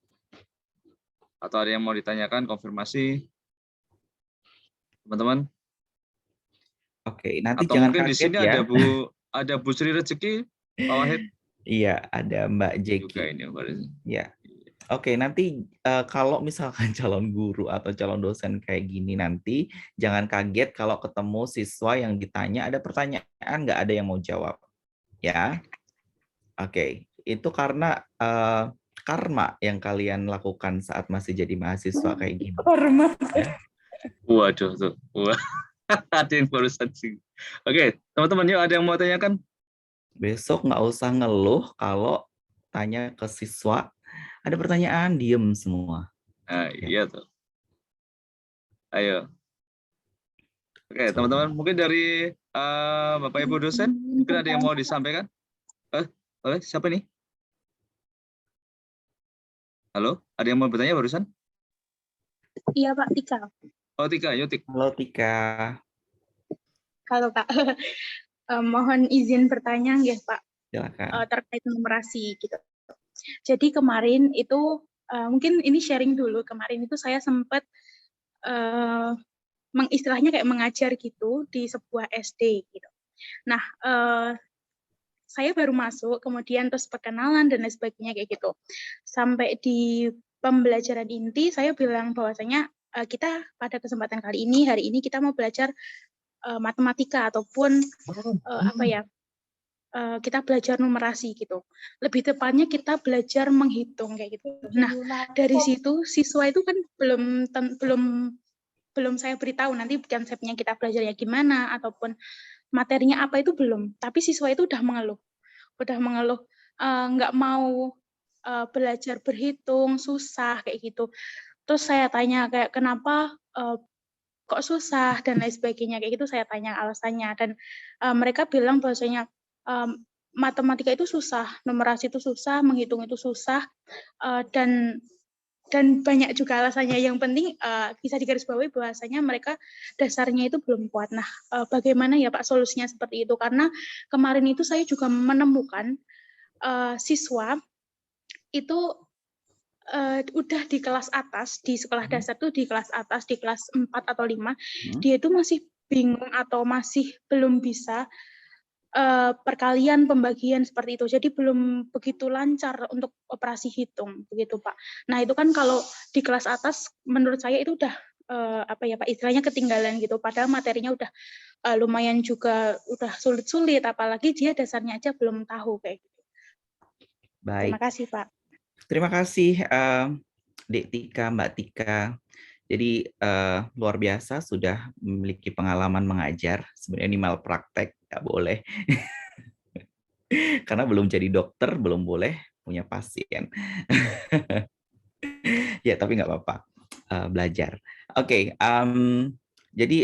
Atau ada yang mau ditanyakan, konfirmasi. Teman-teman. Oke, nanti atau jangan mungkin kaget di sini ya. ada Bu Sri Rezeki, Pak Wahid. Iya, ada Mbak Jeki. Juga ini, ya. Oke, nanti kalau misalkan calon guru atau calon dosen kayak gini nanti jangan kaget kalau ketemu siswa yang ditanya ada pertanyaan nggak ada yang mau jawab, ya. Oke, itu karena karma yang kalian lakukan saat masih jadi mahasiswa kayak gini. Karma. Ya. Waduh tuh, wah. Ada yang barusan sih. Oke, teman-teman, yuk ada yang mau tanyakan? Besok nggak usah ngeluh kalau tanya ke siswa, ada pertanyaan, diem semua. Nah, iya tuh. Ayo. Oke, teman-teman, mungkin dari Bapak Ibu dosen, mungkin ada yang mau disampaikan? Siapa nih? Halo, ada yang mau bertanya barusan? Iya Pak, Tika. Oh, Tika, yuk Tika. Halo Tika. Halo Kak. Mohon izin bertanya ya Pak. Silakan. Terkait numerasi gitu. Jadi kemarin itu mungkin ini sharing dulu. Kemarin itu saya sempat mengistilahnya kayak mengajar gitu di sebuah SD gitu. Nah, saya baru masuk, kemudian terus perkenalan dan lain sebagainya kayak gitu. Sampai di pembelajaran inti, saya bilang bahwasanya kita pada kesempatan hari ini kita mau belajar matematika ataupun kita belajar numerasi gitu. Lebih tepatnya kita belajar menghitung kayak gitu. Nah, dari situ siswa itu kan belum saya beritahu nanti konsepnya kita belajarnya gimana ataupun materinya apa itu belum. Tapi siswa itu udah mengeluh nggak mau belajar berhitung, susah kayak gitu. Terus saya tanya kayak kenapa kok susah dan lain sebagainya kayak gitu, saya tanya alasannya dan mereka bilang bahwasanya matematika itu susah, numerasi itu susah, menghitung itu susah dan banyak juga alasannya. Yang penting bisa digarisbawahi bahwasanya mereka dasarnya itu belum kuat. Nah, bagaimana ya Pak solusinya seperti itu? Karena kemarin itu saya juga menemukan siswa itu udah di kelas atas, di sekolah dasar tuh di kelas atas, di kelas 4 atau 5, dia itu masih bingung atau masih belum bisa perkalian, pembagian seperti itu. Jadi belum begitu lancar untuk operasi hitung, begitu Pak. Nah itu kan kalau di kelas atas, menurut saya itu udah Pak, istilahnya ketinggalan gitu. Padahal materinya udah lumayan juga, udah sulit-sulit, apalagi dia dasarnya aja belum tahu kayak gitu. Baik. Terima kasih Pak. Terima kasih Dek Tika, Mbak Tika. Jadi luar biasa sudah memiliki pengalaman mengajar. Sebenarnya ini malpraktek, nggak boleh. Karena belum jadi dokter, belum boleh punya pasien. Ya, tapi nggak apa-apa. Belajar. Oke, jadi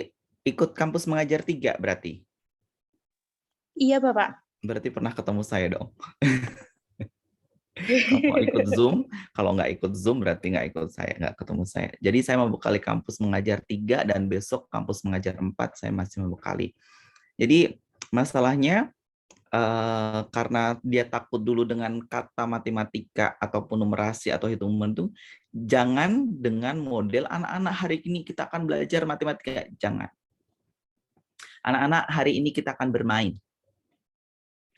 ikut kampus mengajar 3 berarti? Iya Bapak. Berarti pernah ketemu saya dong. Kalau ikut Zoom, kalau nggak ikut Zoom berarti nggak ketemu saya. Jadi saya membekali kampus mengajar 3 dan besok kampus mengajar 4 saya masih membekali. Jadi masalahnya karena dia takut dulu dengan kata matematika ataupun numerasi atau hitungan itu, jangan dengan model anak-anak hari ini kita akan belajar matematika, jangan. Anak-anak hari ini kita akan bermain.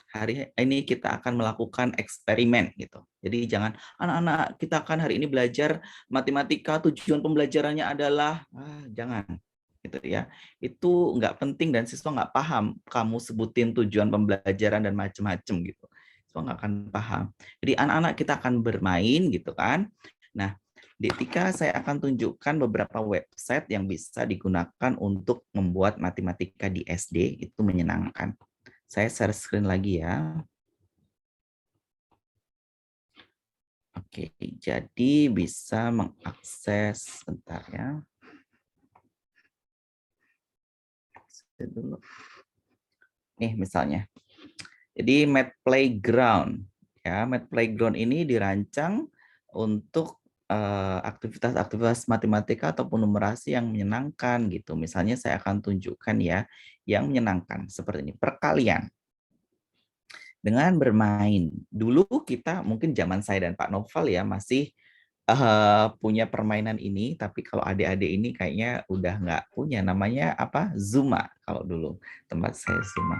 Hari ini kita akan melakukan eksperimen gitu. Jadi jangan anak-anak kita akan hari ini belajar matematika, tujuan pembelajarannya adalah jangan gitu ya. Itu nggak penting dan siswa nggak paham. Kamu sebutin tujuan pembelajaran dan macam-macam gitu. Siswa nggak akan paham. Jadi anak-anak kita akan bermain gitu kan. Nah, di Etika saya akan tunjukkan beberapa website yang bisa digunakan untuk membuat matematika di SD itu menyenangkan. Saya share screen lagi ya. Oke, jadi bisa mengakses, bentar ya. Dulu. Nih misalnya. Jadi Math Playground ya, Math Playground ini dirancang untuk aktivitas-aktivitas matematika ataupun numerasi yang menyenangkan gitu. Misalnya saya akan tunjukkan ya yang menyenangkan seperti ini, perkalian. Dengan bermain. Dulu kita mungkin zaman saya dan Pak Noval ya masih punya permainan ini, tapi kalau adik-adik ini kayaknya udah nggak punya. Namanya apa? Zuma kalau dulu tempat saya Zuma.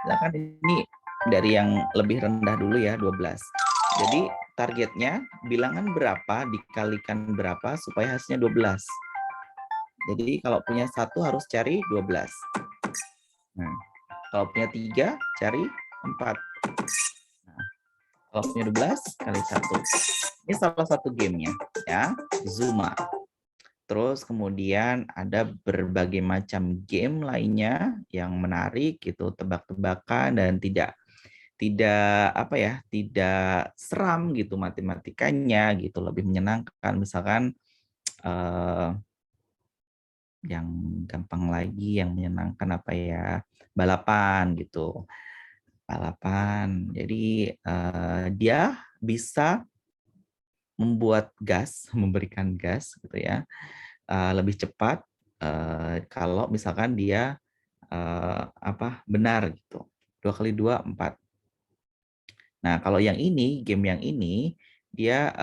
Nah, kan ini dari yang lebih rendah dulu ya, 12. Jadi targetnya bilangan berapa dikalikan berapa supaya hasilnya 12. Jadi kalau punya 1 harus cari 12. Nah, kalau punya 3 cari 4. Nah, kalau punya 12 kali 1. Ini salah satu gamenya ya, Zuma. Terus kemudian ada berbagai macam game lainnya yang menarik gitu, tebak-tebakan dan tidak apa ya, tidak seram gitu matematikanya gitu, lebih menyenangkan. Misalkan yang gampang lagi yang menyenangkan apa ya, balapan gitu. Balapan. Jadi dia bisa membuat gas, memberikan gas gitu ya, lebih cepat kalau misalkan dia benar gitu. 2 kali 2 4. Nah, kalau yang ini, game yang ini dia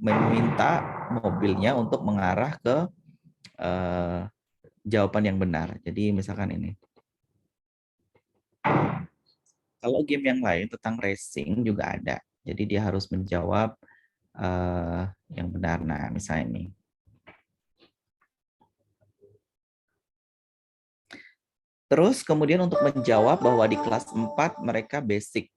meminta mobilnya untuk mengarah ke jawaban yang benar. Jadi misalkan ini. Kalau game yang lain tentang racing juga ada. Jadi dia harus menjawab yang benar. Nah, misalnya ini. Terus kemudian untuk menjawab bahwa di kelas 4 mereka basic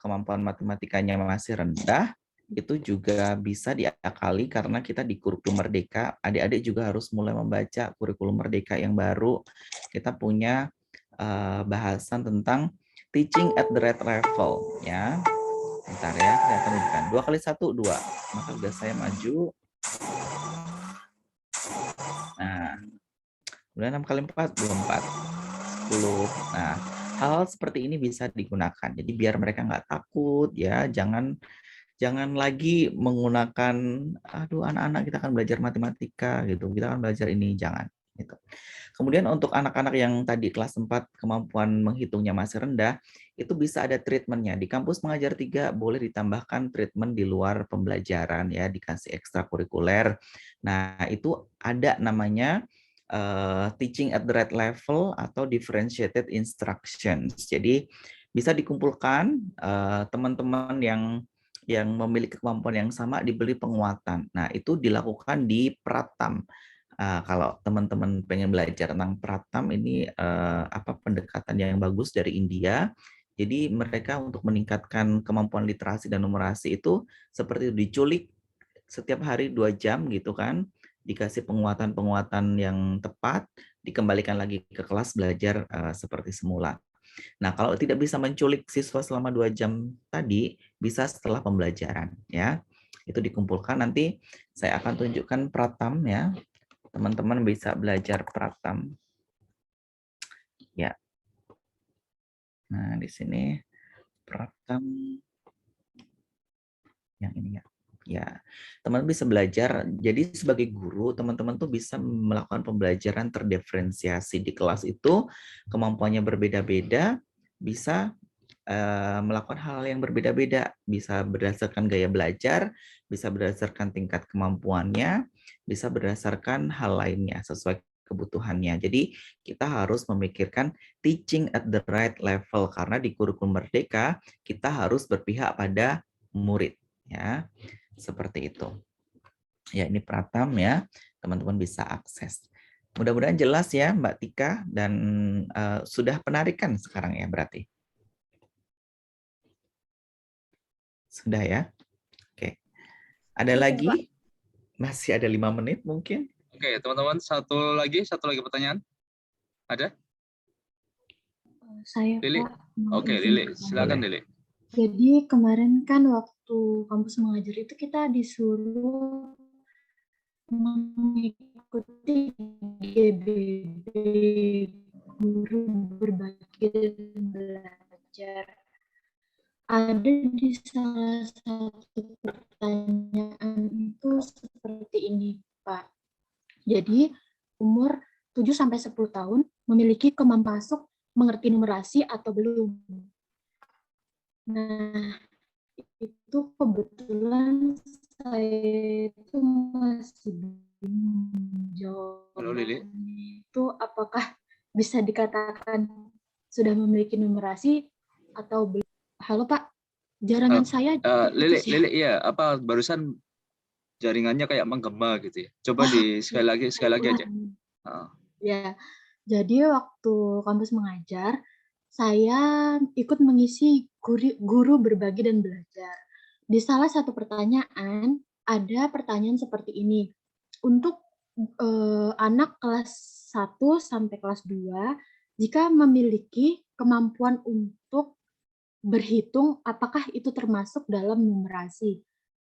kemampuan matematikanya masih rendah, itu juga bisa diakali karena kita di kurikulum Merdeka, adik-adik juga harus mulai membaca kurikulum Merdeka yang baru. Kita punya bahasan tentang teaching at the right level ya. Bentar ya, saya akan tunjukkan. 2 kali 1 2. Maka udah saya maju. Nah, kemudian 6 kali 4 24. 10. Nah, hal seperti ini bisa digunakan. Jadi biar mereka nggak takut ya, jangan lagi menggunakan aduh anak-anak kita akan belajar matematika gitu. Kita akan belajar ini, jangan gitu. Kemudian untuk anak-anak yang tadi kelas 4 kemampuan menghitungnya masih rendah, itu bisa ada treatmentnya. Di kampus mengajar 3 boleh ditambahkan treatment di luar pembelajaran ya, dikasih ekstrakurikuler. Nah, itu ada namanya teaching at the right level atau differentiated instructions. Jadi bisa dikumpulkan teman-teman yang memiliki kemampuan yang sama diberi penguatan. Nah, itu dilakukan di Pratam. Kalau teman-teman pengen belajar tentang Pratam ini pendekatan yang bagus dari India. Jadi mereka untuk meningkatkan kemampuan literasi dan numerasi itu seperti diculik setiap hari 2 jam gitu kan, dikasih penguatan-penguatan yang tepat, dikembalikan lagi ke kelas belajar seperti semula. Nah, kalau tidak bisa menculik siswa selama 2 jam tadi, bisa setelah pembelajaran ya. Itu dikumpulkan, nanti saya akan tunjukkan Pratam ya. Teman-teman bisa belajar Pratam. Ya. Nah, di sini Pratam yang ini ya. Ya, teman bisa belajar. Jadi sebagai guru, teman-teman tuh bisa melakukan pembelajaran terdiferensiasi di kelas itu, kemampuannya berbeda-beda, bisa melakukan hal yang berbeda-beda, bisa berdasarkan gaya belajar, bisa berdasarkan tingkat kemampuannya, bisa berdasarkan hal lainnya sesuai kebutuhannya. Jadi kita harus memikirkan teaching at the right level karena di kurikulum Merdeka kita harus berpihak pada murid, ya. Seperti itu. Ya, ini Pratam ya, teman-teman bisa akses. Mudah-mudahan jelas ya Mbak Tika dan sudah penarikan sekarang ya berarti. Sudah ya? Oke. Ada Sudah, lagi? Pak. Masih ada 5 menit mungkin? Oke, teman-teman, satu lagi pertanyaan. Ada? Saya, Lili? Pak, mau Oke, izin Lili, bertanya. silakan Boleh. Lili. Jadi kemarin kan waktu kampus mengajar itu kita disuruh mengikuti GBB guru berbagi dan belajar. Ada di salah satu pertanyaan itu seperti ini, Pak. Jadi umur 7-10 tahun memiliki kemampuan masuk mengerti numerasi atau belum. Nah, itu kebetulan saya itu masih bingung Halo Lili. jawabannya itu apakah bisa dikatakan sudah memiliki numerasi atau belum. Halo Pak, jaringan saya Lili, putus ya. Lili, iya, apa barusan jaringannya kayak menggema gitu ya? Coba sekali lagi aja. Ya, jadi waktu kampus mengajar, saya ikut mengisi guru berbagi dan belajar. Di salah satu pertanyaan, ada pertanyaan seperti ini. Untuk anak kelas 1 sampai kelas 2, jika memiliki kemampuan untuk berhitung, apakah itu termasuk dalam numerasi?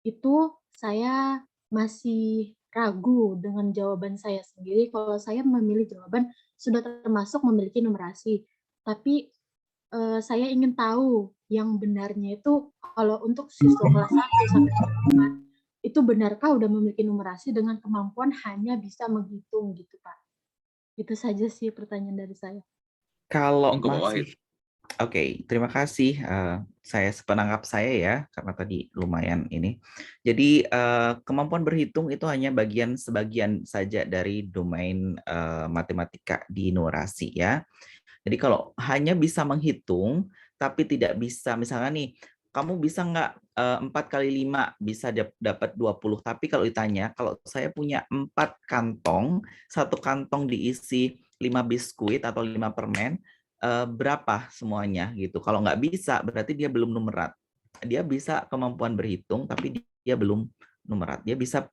Itu saya masih ragu dengan jawaban saya sendiri. Kalau saya memilih jawaban sudah termasuk memiliki numerasi. Tapi saya ingin tahu yang benarnya itu kalau untuk siswa kelas 1 sampai kelas 4 itu benarkah udah memiliki numerasi dengan kemampuan hanya bisa menghitung gitu, Pak. Itu saja sih pertanyaan dari saya. Kalau Monggo, Pak Wahid. masih Oke, terima kasih. Saya sepenangkap saya ya, karena tadi lumayan ini. Jadi kemampuan berhitung itu hanya sebagian saja dari domain matematika di numerasi ya. Jadi kalau hanya bisa menghitung, tapi tidak bisa, misalnya nih, kamu bisa nggak 4 kali 5 bisa dapat 20, tapi kalau ditanya, kalau saya punya 4 kantong, satu kantong diisi 5 biskuit atau 5 permen, berapa semuanya gitu. Kalau nggak bisa, berarti dia belum numerat. Dia bisa kemampuan berhitung, tapi dia belum numerat. Dia bisa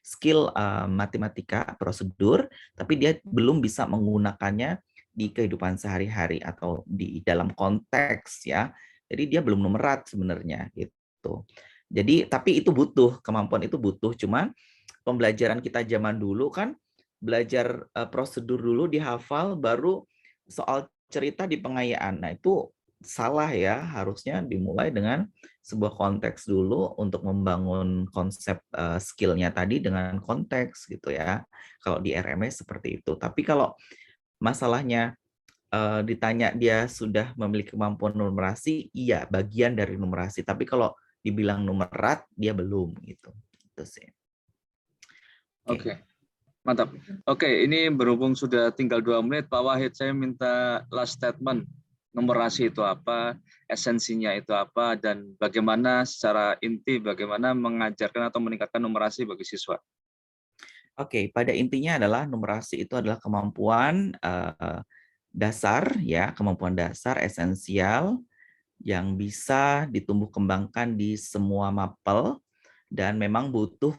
skill matematika, prosedur, tapi dia belum bisa menggunakannya di kehidupan sehari-hari atau di dalam konteks ya. Jadi dia belum numerat sebenarnya gitu. Jadi tapi itu butuh, kemampuan itu butuh. Cuma pembelajaran kita zaman dulu kan belajar prosedur dulu dihafal, baru soal cerita di pengayaan. Nah itu salah ya, harusnya dimulai dengan sebuah konteks dulu untuk membangun konsep skillnya tadi dengan konteks gitu ya. Kalau di RMS seperti itu. Tapi kalau masalahnya ditanya dia sudah memiliki kemampuan numerasi, iya bagian dari numerasi. Tapi kalau dibilang numerat, dia belum gitu. Itu sih. Oke. Mantap. Oke, ini berhubung sudah tinggal 2 menit, Pak Wahid, saya minta last statement. Numerasi itu apa, esensinya itu apa, dan bagaimana secara inti, bagaimana mengajarkan atau meningkatkan numerasi bagi siswa. Oke, pada intinya adalah numerasi itu adalah kemampuan dasar ya, kemampuan dasar esensial yang bisa ditumbuh kembangkan di semua mapel dan memang butuh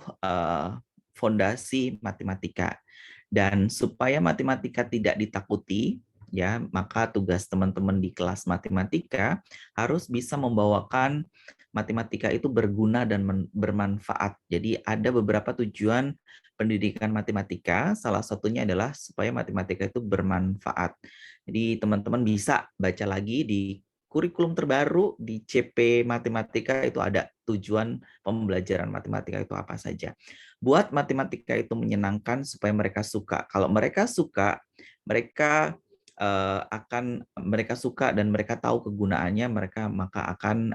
fondasi matematika. Dan supaya matematika tidak ditakuti, ya, maka tugas teman-teman di kelas matematika harus bisa membawakan matematika itu berguna dan bermanfaat. Jadi ada beberapa tujuan pendidikan matematika, salah satunya adalah supaya matematika itu bermanfaat. Jadi teman-teman bisa baca lagi di kurikulum terbaru di CP Matematika itu ada tujuan pembelajaran matematika itu apa saja. Buat matematika itu menyenangkan supaya mereka suka. Kalau mereka suka, mereka mereka suka dan mereka tahu kegunaannya, mereka maka akan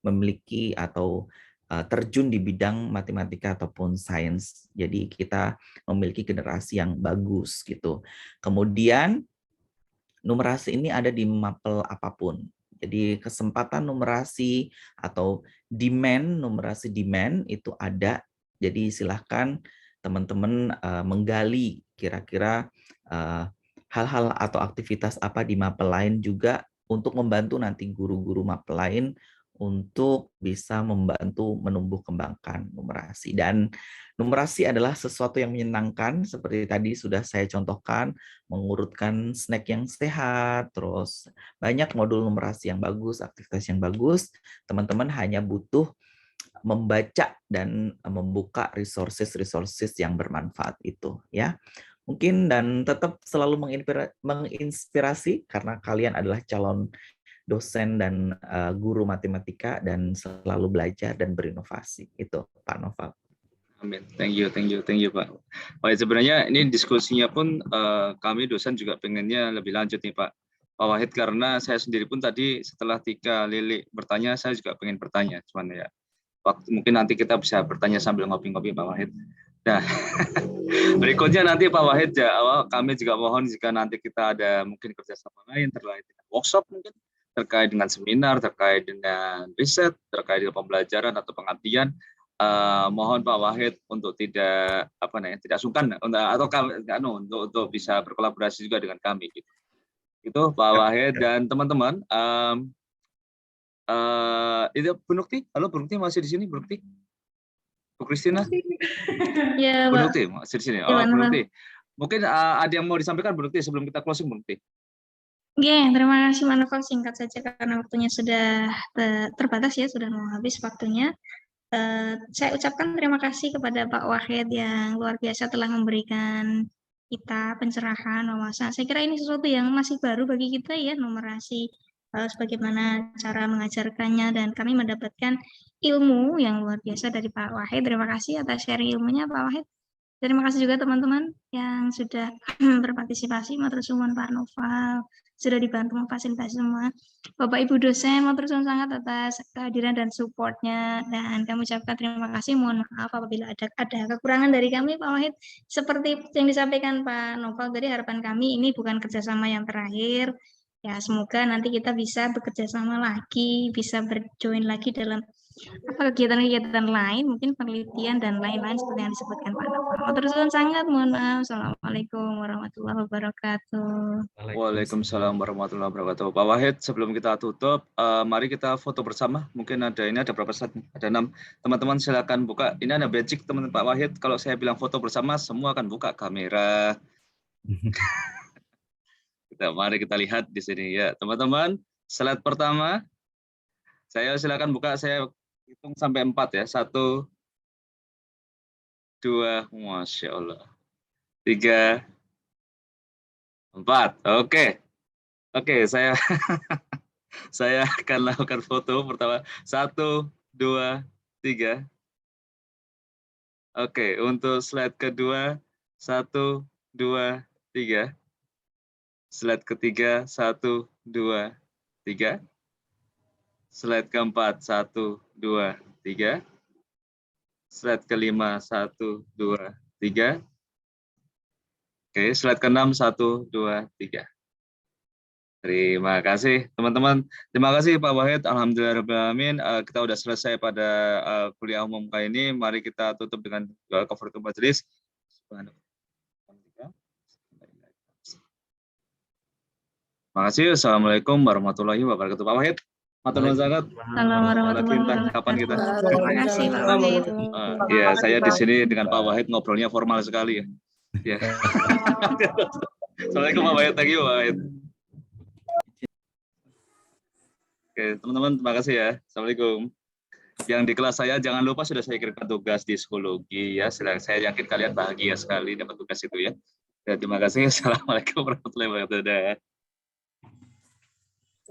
memiliki atau terjun di bidang matematika ataupun sains. Jadi kita memiliki generasi yang bagus gitu. Kemudian numerasi ini ada di mapel apapun. Jadi kesempatan numerasi atau numerasi demand itu ada. Jadi silahkan teman-teman menggali kira-kira hal-hal atau aktivitas apa di mapel lain juga untuk membantu nanti guru-guru mapel lain untuk bisa membantu menumbuh kembangkan numerasi. Dan numerasi adalah sesuatu yang menyenangkan, seperti tadi sudah saya contohkan, mengurutkan snack yang sehat, terus banyak modul numerasi yang bagus, aktivitas yang bagus. Teman-teman hanya butuh membaca dan membuka resources yang bermanfaat itu, ya. Mungkin dan tetap selalu menginspirasi karena kalian adalah calon dosen dan guru matematika dan selalu belajar dan berinovasi. Itu Pak Noval. Amin. Thank you Pak. Baik, sebenarnya ini diskusinya pun kami dosen juga pengennya lebih lanjut nih Pak Wahid, karena saya sendiri pun tadi setelah Tika Lili bertanya, saya juga pengen bertanya, cuman ya mungkin nanti kita bisa bertanya sambil ngopi-ngopi Pak Wahid. Nah, berikutnya nanti Pak Wahid ya, kami juga mohon jika nanti kita ada mungkin kerjasama lain terkait dengan workshop mungkin, terkait dengan seminar, terkait dengan riset, terkait dengan pembelajaran atau pengabdian, mohon Pak Wahid untuk tidak sungkan untuk bisa berkolaborasi juga dengan kami. Gitu. Itu Pak Wahid dan teman-teman. Itu Bu Nukti, halo Bu Nukti masih di sini Bu Nukti? Bu Kristina? Ya, Bu Pak. Nukti masih di sini. Ya, Bu Nukti. Mungkin ada yang mau disampaikan Bu Nukti sebelum kita closing Bu Nukti? Oke, terima kasih Pak Novel, singkat saja karena waktunya sudah terbatas ya, sudah mau habis waktunya. Saya ucapkan terima kasih kepada Pak Wahid yang luar biasa telah memberikan kita pencerahan, wawasan. Saya kira ini sesuatu yang masih baru bagi kita ya, numerasi, bagaimana cara mengajarkannya, dan kami mendapatkan ilmu yang luar biasa dari Pak Wahid. Terima kasih atas sharing ilmunya Pak Wahid. Terima kasih juga teman-teman yang sudah berpartisipasi, matur suwun Pak Noval, sudah dibantu memfasilitasi semua. Bapak Ibu dosen, matur suwun sangat atas kehadiran dan support-nya, dan kami ucapkan terima kasih. Mohon maaf apabila ada kekurangan dari kami Pak Wahid. Seperti yang disampaikan Pak Noval tadi, harapan kami ini bukan kerjasama yang terakhir. Ya, semoga nanti kita bisa bekerja sama lagi, bisa berjoin lagi dalam kegiatan-kegiatan lain, mungkin penelitian dan lain-lain seperti yang disebutkan Pak Noval. Matur suwun sangat, mohon maaf. Assalamualaikum warahmatullahi wabarakatuh. Waalaikumsalam warahmatullahi wabarakatuh. Pak Wahid, sebelum kita tutup, mari kita foto bersama. Mungkin ada berapa slide? Ada 6. Teman-teman silakan buka. Ini ada magic teman-teman Pak Wahid. Kalau saya bilang foto bersama, semua akan buka kamera. Mari kita lihat di sini ya, teman-teman. Slide pertama, saya silakan buka. Saya hitung sampai 4 ya. 1, 2, Masya Allah. 3, 4. Oke, saya saya akan lakukan foto pertama. 1, 2, 3. Oke, untuk slide kedua 1, 2, 3. Slide ketiga 1, 2, 3. Slide keempat 1, 2, 3. Slide kelima 1, 2, 3. Oke, slide ke-6 1, 2, 3. Terima kasih teman-teman. Terima kasih Pak Wahid. Alhamdulillahirrahmanirrahim. Kita sudah selesai pada kuliah umum kali ini. Mari kita tutup dengan doa kafaratul majelis. Terima kasih. Assalamualaikum warahmatullahi wabarakatuh. Pak Wahid, matur nuwun sangat. Assalamualaikum Kapan kita? Terima kasih Pak Wahid. Ya, saya di sini dengan Pak Wahid ngobrolnya formal sekali ya. Ya. Assalamualaikum Pak Wahid. Thank you Pak Wahid. Oke, teman-teman terima kasih ya. Assalamualaikum. Yang di kelas saya jangan lupa sudah saya kirimkan tugas di psikologi ya. Saya yakin kalian bahagia sekali dapat tugas itu ya. Terima kasih. Assalamualaikum warahmatullahi wabarakatuh.